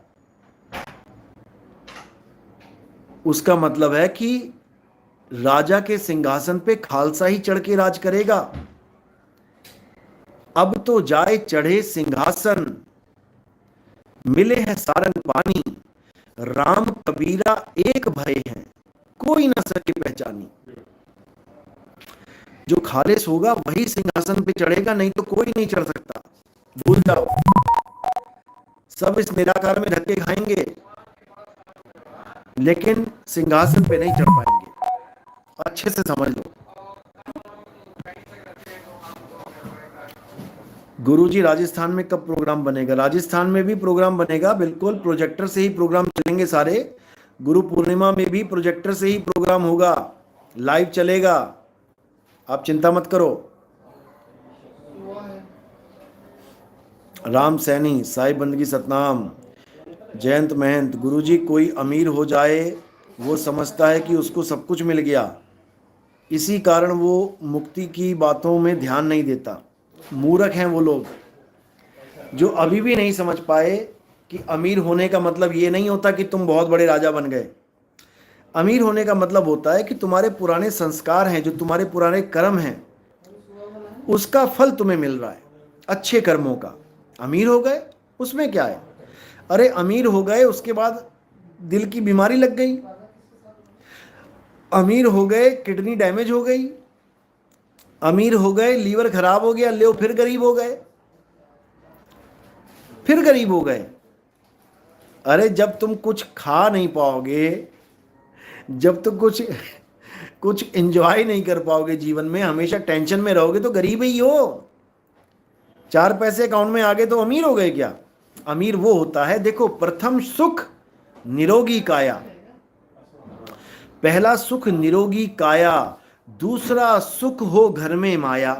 उसका मतलब है कि राजा के सिंहासन पे खालसा ही चढ़ के राज करेगा। अब तो जाए चढ़े सिंहासन, मिले हैं सारंग पानी, राम कबीरा एक भय है, कोई ना सके पहचानी। जो खालिस होगा वही सिंहासन पे चढ़ेगा, नहीं तो कोई नहीं चढ़ सकता। भूल जाओ, सब इस निराकार में धक्के खाएंगे लेकिन सिंहासन पे नहीं चढ़ पाएंगे। अच्छे से समझ लो। गुरुजी राजस्थान में कब प्रोग्राम बनेगा? राजस्थान में भी प्रोग्राम बनेगा, बिल्कुल प्रोजेक्टर से ही प्रोग्राम चलेंगे सारे। गुरु पूर्णिमा में भी प्रोजेक्टर से ही प्रोग्राम होगा, लाइव चलेगा, आप चिंता मत करो। राम सैनी, साई बंदगी सतनाम, जयंत महंत। गुरुजी कोई अमीर हो जाए वो समझता है कि उसको सब कुछ मिल गया, इसी कारण वो मुक्ति की बातों में ध्यान नहीं देता। मूर्ख हैं वो लोग जो अभी भी नहीं समझ पाए कि अमीर होने का मतलब ये नहीं होता कि तुम बहुत बड़े राजा बन गए। अमीर होने का मतलब होता है कि तुम्हारे पुराने संस्कार हैं, जो तुम्हारे पुराने कर्म हैं, उसका फल तुम्हें मिल रहा है, अच्छे कर्मों का। अमीर हो गए उसमें क्या है? अरे अमीर हो गए उसके बाद दिल की बीमारी लग गई, अमीर हो गए किडनी डैमेज हो गई, अमीर हो गए लीवर खराब हो गया, ले फिर गरीब हो गए, फिर गरीब हो गए। अरे जब तुम कुछ खा नहीं पाओगे, जब तुम कुछ कुछ एंजॉय नहीं कर पाओगे जीवन में, हमेशा टेंशन में रहोगे, तो गरीब ही हो। 4 पैसे अकाउंट में आ गए तो अमीर हो गए क्या? अमीर वो होता है, देखो, प्रथम सुख निरोगी काया। पहला सुख निरोगी काया, दूसरा सुख हो घर में माया।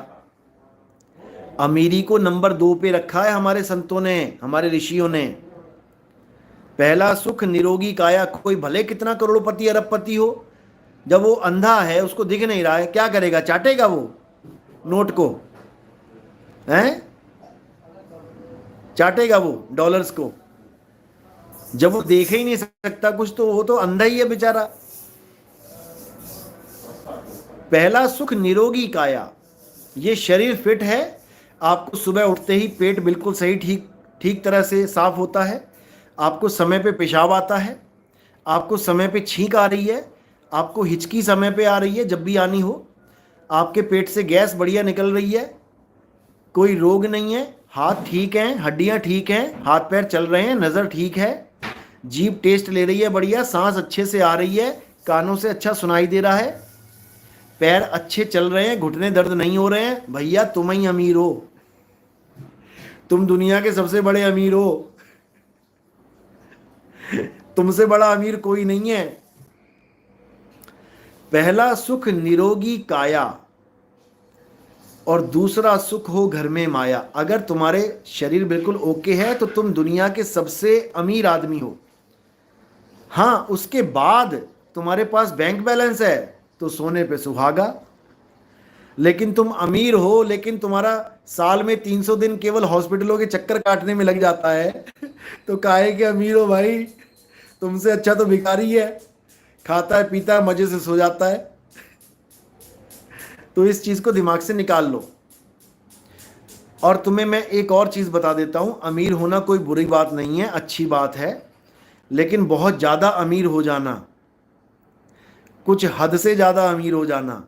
अमीरी को नंबर 2 पे रखा है हमारे संतों ने, हमारे ऋषियों ने। पहला सुख निरोगी काया। कोई भले कितना करोड़पति अरबपति हो, जब वो अंधा है, उसको दिख नहीं रहा है, क्या करेगा? चाटेगा वो नोट को, हैं? चाटेगा वो डॉलर्स को। जब वो देख ही नहीं सकता कुछ, तो वो तो अंधा ही है बेचारा। पहला सुख निरोगी काया, ये शरीर फिट है, आपको सुबह उठते ही पेट बिल्कुल सही ठीक ठीक तरह से साफ होता है, आपको समय पे पेशाब आता है, आपको समय पे छींक आ रही है, आपको हिचकी समय पे आ रही है जब भी आनी हो, आपके पेट से गैस बढ़िया निकल रही है, कोई रोग नहीं है, हाथ ठीक हैं, हड्डियां ठीक हैं, हाथ पैर चल रहे हैं, नज़र ठीक है, जीभ टेस्ट ले रही है बढ़िया, सांस अच्छे से आ रही है, कानों से अच्छा सुनाई दे रहा है, पैर अच्छे चल रहे हैं, घुटने दर्द नहीं हो रहे हैं, भैया तुम ही अमीर हो। तुम दुनिया के सबसे बड़े अमीर हो। तुमसे बड़ा अमीर कोई नहीं है। पहला सुख निरोगी काया और दूसरा सुख हो घर में माया। अगर तुम्हारे शरीर बिल्कुल ओके है तो तुम दुनिया के सबसे अमीर आदमी हो। हाँ, उसके बाद तुम्हारे पास बैंक बैलेंस है तो सोने पे सुहागा। लेकिन तुम अमीर हो लेकिन तुम्हारा साल में 300 दिन केवल हॉस्पिटलों के चक्कर काटने में लग जाता है तो काहे के अमीर हो भाई? तुमसे अच्छा तो भिखारी है, खाता है पीता है मजे से सो जाता है। तो इस चीज को दिमाग से निकाल लो। और तुम्हें मैं एक और चीज बता देता हूं, अमीर होना कोई बुरी बात नहीं है, अच्छी बात है। लेकिन बहुत ज्यादा अमीर हो जाना, कुछ हद से ज्यादा अमीर हो जाना,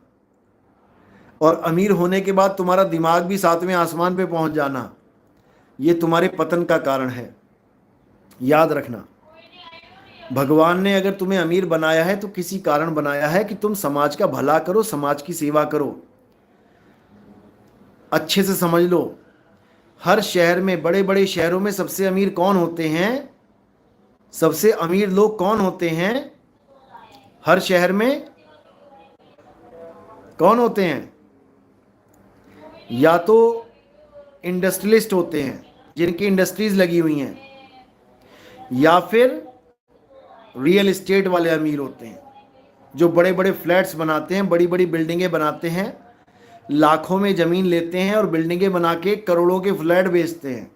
और अमीर होने के बाद तुम्हारा दिमाग भी सातवें आसमान पे पहुंच जाना, ये तुम्हारे पतन का कारण है। याद रखना, भगवान ने अगर तुम्हें अमीर बनाया है तो किसी कारण बनाया है कि तुम समाज का भला करो, समाज की सेवा करो। अच्छे से समझ लो, हर शहर में, बड़े बड़े शहरों में सबसे अमीर कौन होते हैं? सबसे अमीर लोग कौन होते हैं हर शहर में? कौन होते हैं? या तो इंडस्ट्रियलिस्ट होते हैं जिनकी इंडस्ट्रीज लगी हुई हैं, या फिर रियल एस्टेट वाले अमीर होते हैं जो बड़े बड़े फ्लैट्स बनाते हैं, बड़ी बड़ी बिल्डिंगें बनाते हैं, लाखों में ज़मीन लेते हैं और बिल्डिंगें बना के करोड़ों के फ्लैट बेचते हैं।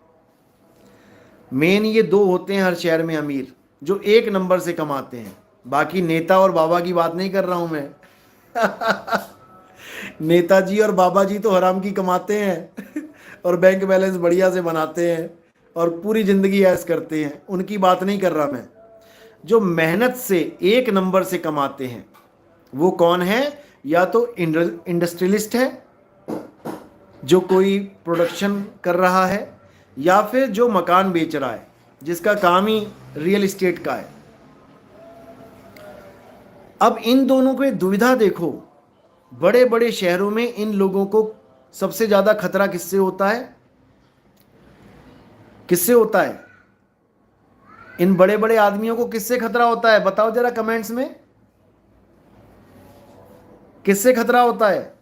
मेन ये दो होते हैं हर शहर में अमीर, जो एक नंबर से कमाते हैं। बाकी नेता और बाबा की बात नहीं कर रहा हूं मैं नेताजी और बाबा जी तो हराम की कमाते हैं और बैंक बैलेंस बढ़िया से बनाते हैं और पूरी ज़िंदगी ऐश करते हैं, उनकी बात नहीं कर रहा मैं। जो मेहनत से एक नंबर से कमाते हैं वो कौन है? या तो इंडस्ट्रियलिस्ट है जो कोई प्रोडक्शन कर रहा है, या फिर जो मकान बेच रहा है जिसका काम ही रियल एस्टेट का है। अब इन दोनों को दुविधा देखो, बड़े बड़े शहरों में इन लोगों को सबसे ज्यादा खतरा किससे होता है? किससे होता है? इन बड़े बड़े आदमियों को किससे खतरा होता है? बताओ जरा कमेंट्स में, किससे खतरा होता है?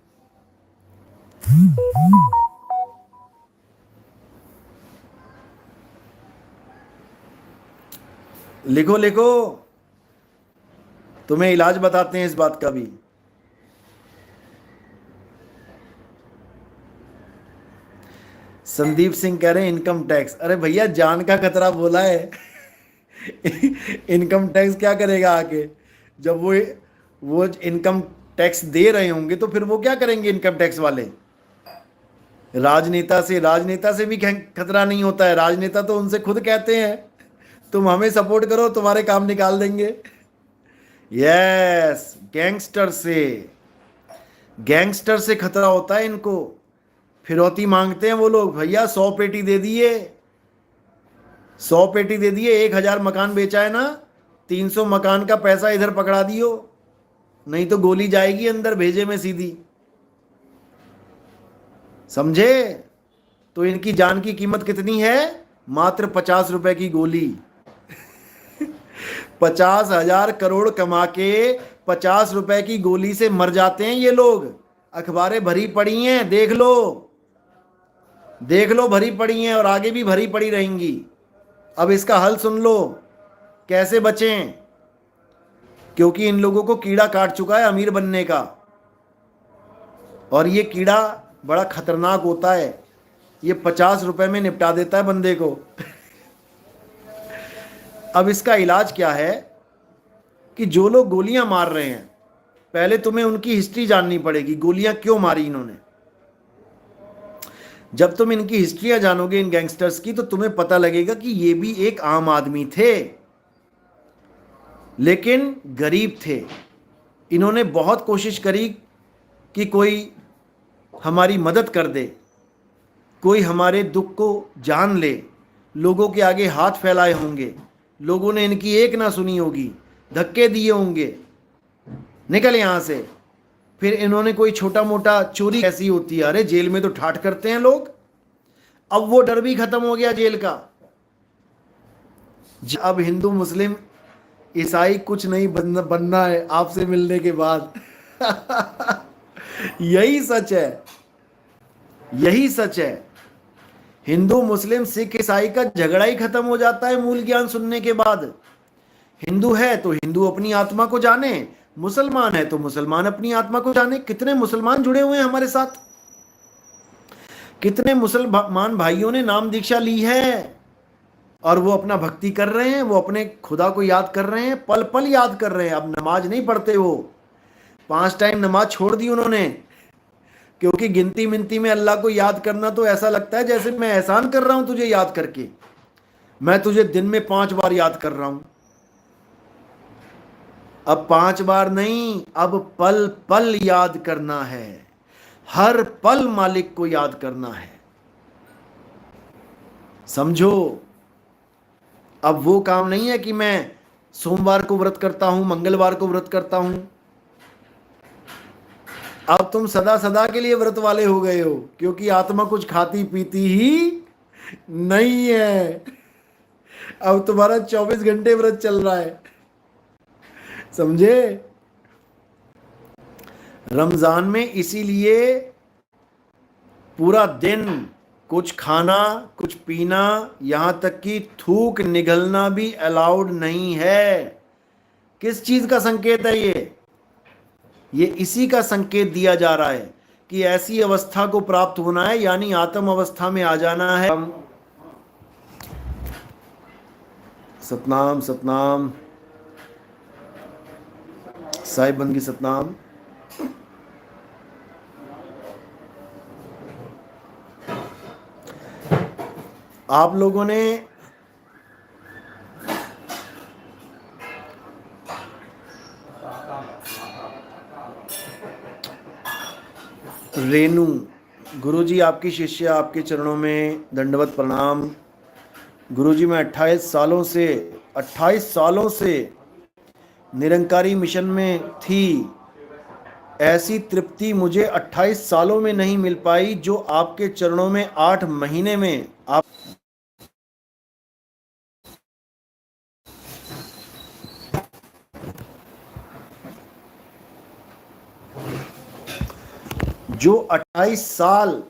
लिखो लिखो, तुम्हें इलाज बताते हैं इस बात का भी। संदीप सिंह कह रहे हैं इनकम टैक्स। अरे भैया, जान का खतरा बोला है इनकम टैक्स क्या करेगा आगे? जब वो इनकम टैक्स दे रहे होंगे तो फिर वो क्या करेंगे इनकम टैक्स वाले? राजनेता से भी खतरा नहीं होता है। राजनेता तो उनसे खुद कहते हैं तुम हमें सपोर्ट करो, तुम्हारे काम निकाल देंगे। यस, गैंगस्टर से खतरा होता है इनको। फिरौती मांगते हैं वो लोग, भैया 100 पेटी दे दिए, 100 पेटी दे दिए, 1000 मकान बेचा है ना, 300 मकान का पैसा इधर पकड़ा दियो, नहीं तो गोली जाएगी अंदर भेजे में सीधी। समझे? तो इनकी जान की कीमत कितनी है? मात्र 50 रुपए की गोली 50,000 करोड़ कमा के 50 रुपए की गोली से मर जाते हैं ये लोग। अखबारें भरी पड़ी हैं, देख लो भरी पड़ी हैं और आगे भी भरी पड़ी रहेंगी। अब इसका हल सुन लो, कैसे बचें? क्योंकि इन लोगों को कीड़ा काट चुका है अमीर बनने का, और ये कीड़ा बड़ा खतरनाक होता है। ये 50 रुपए में निपटा देता है बंदे को अब इसका इलाज क्या है कि जो लोग गोलियां मार रहे हैं, पहले तुम्हें उनकी हिस्ट्री जाननी पड़ेगी, गोलियां क्यों मारी इन्होंने। जब तुम इनकी हिस्ट्रियां जानोगे इन गैंगस्टर्स की, तो तुम्हें पता लगेगा कि ये भी एक आम आदमी थे, लेकिन गरीब थे। इन्होंने बहुत कोशिश करी कि कोई हमारी मदद कर दे, कोई हमारे दुख को जान ले। लोगों के आगे हाथ फैलाए होंगे, लोगों ने इनकी एक ना सुनी होगी, धक्के दिए होंगे, निकल यहां से। फिर इन्होंने कोई छोटा मोटा चोरी कैसी होती है, अरे जेल में तो ठाठ करते हैं लोग। अब वो डर भी खत्म हो गया जेल का। अब हिंदू मुस्लिम ईसाई कुछ नहीं बनना है आपसे मिलने के बाद यही सच है, यही सच है। हिंदू मुस्लिम सिख ईसाई का झगड़ा ही खत्म हो जाता है मूल ज्ञान सुनने के बाद। हिंदू है तो हिंदू अपनी आत्मा को जाने, मुसलमान है तो मुसलमान अपनी आत्मा को जाने। कितने मुसलमान जुड़े हुए हैं हमारे साथ, कितने मुसलमान भाइयों ने नाम दीक्षा ली है और वो अपना भक्ति कर रहे हैं, वो अपने खुदा को याद कर रहे हैं, पल पल याद कर रहे हैं। अब नमाज नहीं पढ़ते, वो 5 टाइम नमाज छोड़ दी उन्होंने, क्योंकि गिनती मिनती में अल्लाह को याद करना तो ऐसा लगता है जैसे मैं एहसान कर रहा हूं तुझे याद करके, मैं तुझे दिन में 5 बार याद कर रहा हूं। अब 5 बार नहीं, अब पल पल याद करना है, हर पल मालिक को याद करना है। समझो, अब वो काम नहीं है कि मैं सोमवार को व्रत करता हूं, मंगलवार को व्रत करता हूं। अब तुम सदा सदा के लिए व्रत वाले हो गए हो, क्योंकि आत्मा कुछ खाती पीती ही नहीं है। अब तुम्हारा 24 घंटे व्रत चल रहा है, समझे? रमजान में इसीलिए पूरा दिन कुछ खाना कुछ पीना, यहां तक कि थूक निगलना भी अलाउड नहीं है। किस चीज का संकेत है ये इसी का संकेत दिया जा रहा है कि ऐसी अवस्था को प्राप्त होना है, यानी आत्म अवस्था में आ जाना है। सतनाम सतनाम, साहिब बंदगी सतनाम। आप लोगों ने रेनू गुरुजी, आपकी शिष्य, आपके चरणों में दंडवत प्रणाम। गुरुजी, मैं 28 सालों से निरंकारी मिशन में थी। ऐसी तृप्ति मुझे 28 सालों में नहीं मिल पाई जो आपके चरणों में 8 महीने में आप जो 28 साल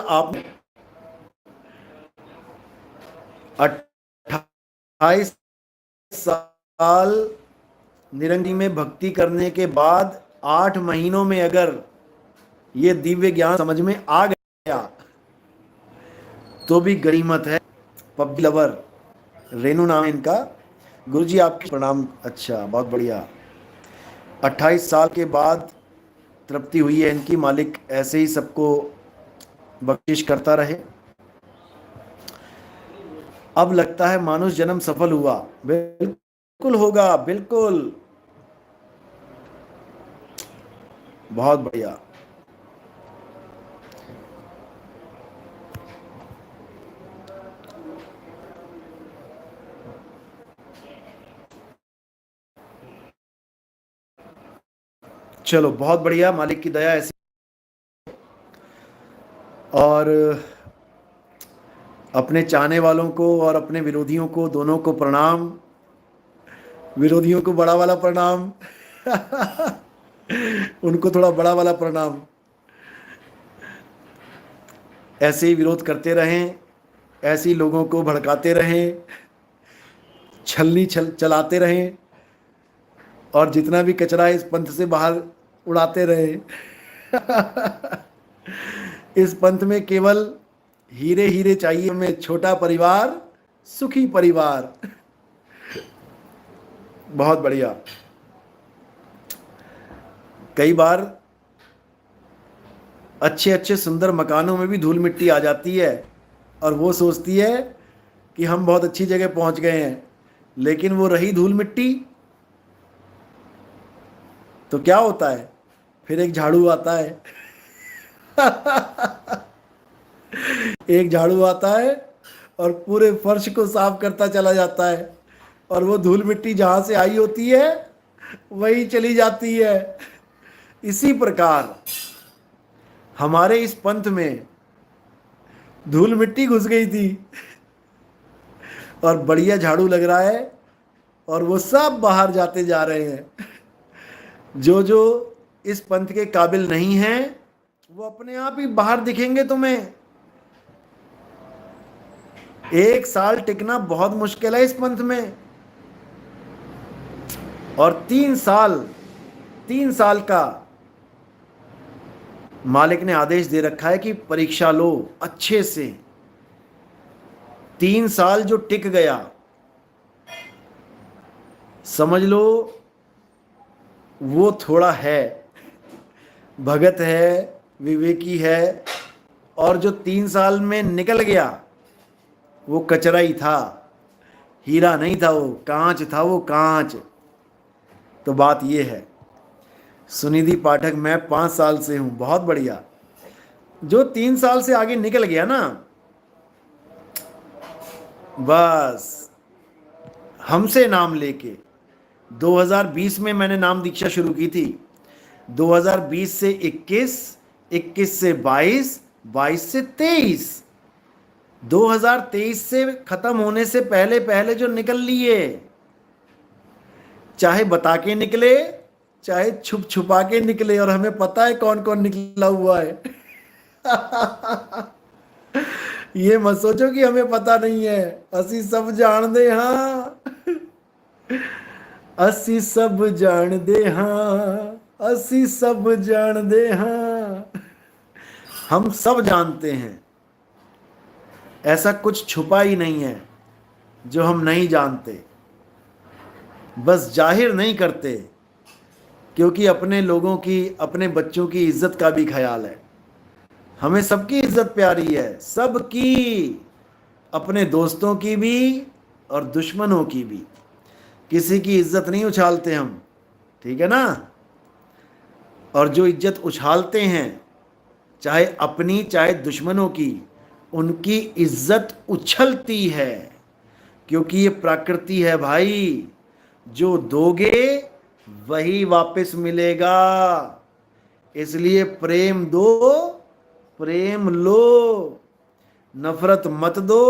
आप 28 साल निरंकारी में भक्ति करने के बाद 8 महीनों में अगर ये दिव्य ज्ञान समझ में आ गया तो भी गरीमत है। पब्जी लवर रेनू नाम है इनका। गुरुजी आपकी प्रणाम। अच्छा, बहुत बढ़िया। 28 साल के बाद तृप्ति हुई है इनकी। मालिक ऐसे ही सबको बख्शिश करता रहे। अब लगता है मानुष जन्म सफल हुआ। बिल्कुल होगा, बिल्कुल, बहुत बढ़िया। चलो, बहुत बढ़िया, मालिक की दया ऐसी। और अपने चाहने वालों को और अपने विरोधियों को, दोनों को प्रणाम। विरोधियों को बड़ा वाला प्रणाम उनको थोड़ा बड़ा वाला प्रणाम। ऐसे ही विरोध करते रहें, ऐसे ही लोगों को भड़काते रहें, छलनी चलाते रहें, और जितना भी कचरा है इस पंथ से बाहर उड़ाते रहें इस पंथ में केवल हीरे हीरे चाहिए। हमें छोटा परिवार, सुखी परिवार। बहुत बढ़िया। कई बार अच्छे अच्छे सुंदर मकानों में भी धूल मिट्टी आ जाती है और वो सोचती है कि हम बहुत अच्छी जगह पहुंच गए हैं, लेकिन वो रही धूल मिट्टी। तो क्या होता है, फिर एक झाड़ू आता है एक झाड़ू आता है और पूरे फर्श को साफ करता चला जाता है, और वो धूल मिट्टी जहां से आई होती है वही चली जाती है। इसी प्रकार हमारे इस पंथ में धूल मिट्टी घुस गई थी और बढ़िया झाड़ू लग रहा है और वो सब बाहर जाते जा रहे हैं। जो जो इस पंथ के काबिल नहीं है वो अपने आप ही बाहर दिखेंगे तुम्हें। 1 साल टिकना बहुत मुश्किल है इस पंथ में, और 3 साल का मालिक ने आदेश दे रखा है कि परीक्षा लो अच्छे से। 3 साल जो टिक गया, समझ लो वो थोड़ा है, भगत है, विवेकी है। और जो 3 साल में निकल गया वो कचरा ही था, हीरा नहीं था, वो कांच था, वो कांच। तो बात ये है सुनिधि पाठक, मैं 5 साल से हूं, बहुत बढ़िया। जो 3 साल से आगे निकल गया ना, बस हमसे नाम लेके 2020 में मैंने नाम दीक्षा शुरू की थी। 2020 से 21, 21 से 22, 22 से 23, 2023 से खत्म होने से पहले पहले जो निकल लिए, चाहे बता के निकले चाहे छुप छुपा के निकले, और हमें पता है कौन कौन निकला हुआ है। ये मत सोचो कि हमें पता नहीं है, असी सब जान दे। हाँ, असी सब जान दे। हाँ, असी सब जान दे। हाँ, हम सब जानते हैं। ऐसा कुछ छुपा ही नहीं है जो हम नहीं जानते, बस जाहिर नहीं करते, क्योंकि अपने लोगों की, अपने बच्चों की इज्जत का भी ख्याल है। हमें सबकी इज्जत प्यारी है, सबकी, अपने दोस्तों की भी और दुश्मनों की भी। किसी की इज्जत नहीं उछालते हम, ठीक है ना। और जो इज्जत उछालते हैं, चाहे अपनी चाहे दुश्मनों की, उनकी इज्जत उछलती है, क्योंकि ये प्रकृति है भाई। जो दोगे वही वापस मिलेगा। इसलिए प्रेम दो, प्रेम लो, नफरत मत दो,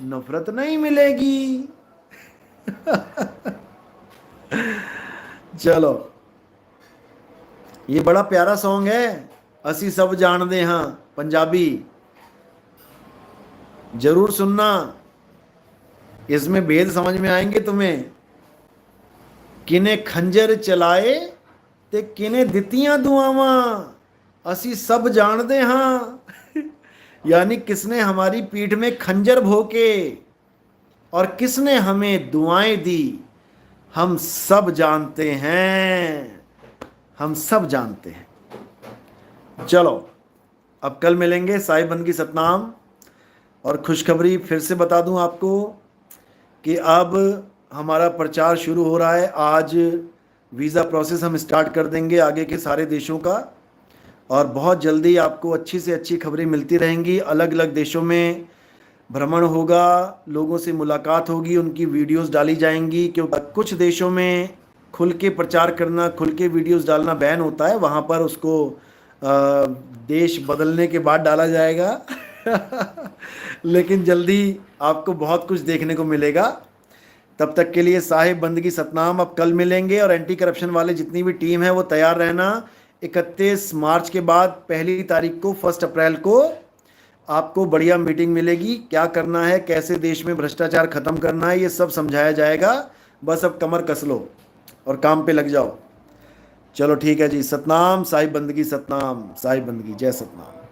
नफरत नहीं मिलेगी। चलो, ये बड़ा प्यारा सॉन्ग है, असी सब जान दे। हाँ, पंजाबी जरूर सुनना, इसमें भेद समझ में आएंगे तुम्हें। किने खंजर चलाए ते किने दितियां दुआवां, असी सब जान दे। हाँ, यानी किसने हमारी पीठ में खंजर भोंके और किसने हमें दुआएं दी, हम सब जानते हैं, हम सब जानते हैं। चलो, अब कल मिलेंगे। साहिब बंदगी सतनाम। और खुशखबरी फिर से बता दूं आपको कि अब हमारा प्रचार शुरू हो रहा है। आज वीज़ा प्रोसेस हम स्टार्ट कर देंगे आगे के सारे देशों का, और बहुत जल्दी आपको अच्छी से अच्छी खबरें मिलती रहेंगी। अलग अलग देशों में भ्रमण होगा, लोगों से मुलाकात होगी, उनकी वीडियोस डाली जाएंगी, क्योंकि कुछ देशों में खुल के प्रचार करना, खुल के वीडियोस डालना बैन होता है। वहाँ पर उसको देश बदलने के बाद डाला जाएगा। लेकिन जल्दी आपको बहुत कुछ देखने को मिलेगा। तब तक के लिए साहिब बंदगी सतनाम। अब कल मिलेंगे, और एंटी करप्शन वाले जितनी भी टीम है वो तैयार रहना। 31 मार्च के बाद 1 तारीख को, 1 अप्रैल को आपको बढ़िया मीटिंग मिलेगी। क्या करना है, कैसे देश में भ्रष्टाचार खत्म करना है, ये सब समझाया जाएगा। बस अब कमर कस लो और काम पे लग जाओ। चलो ठीक है जी। सतनाम, साहिब बंदगी सतनाम, साहिब बंदगी, जय सतनाम।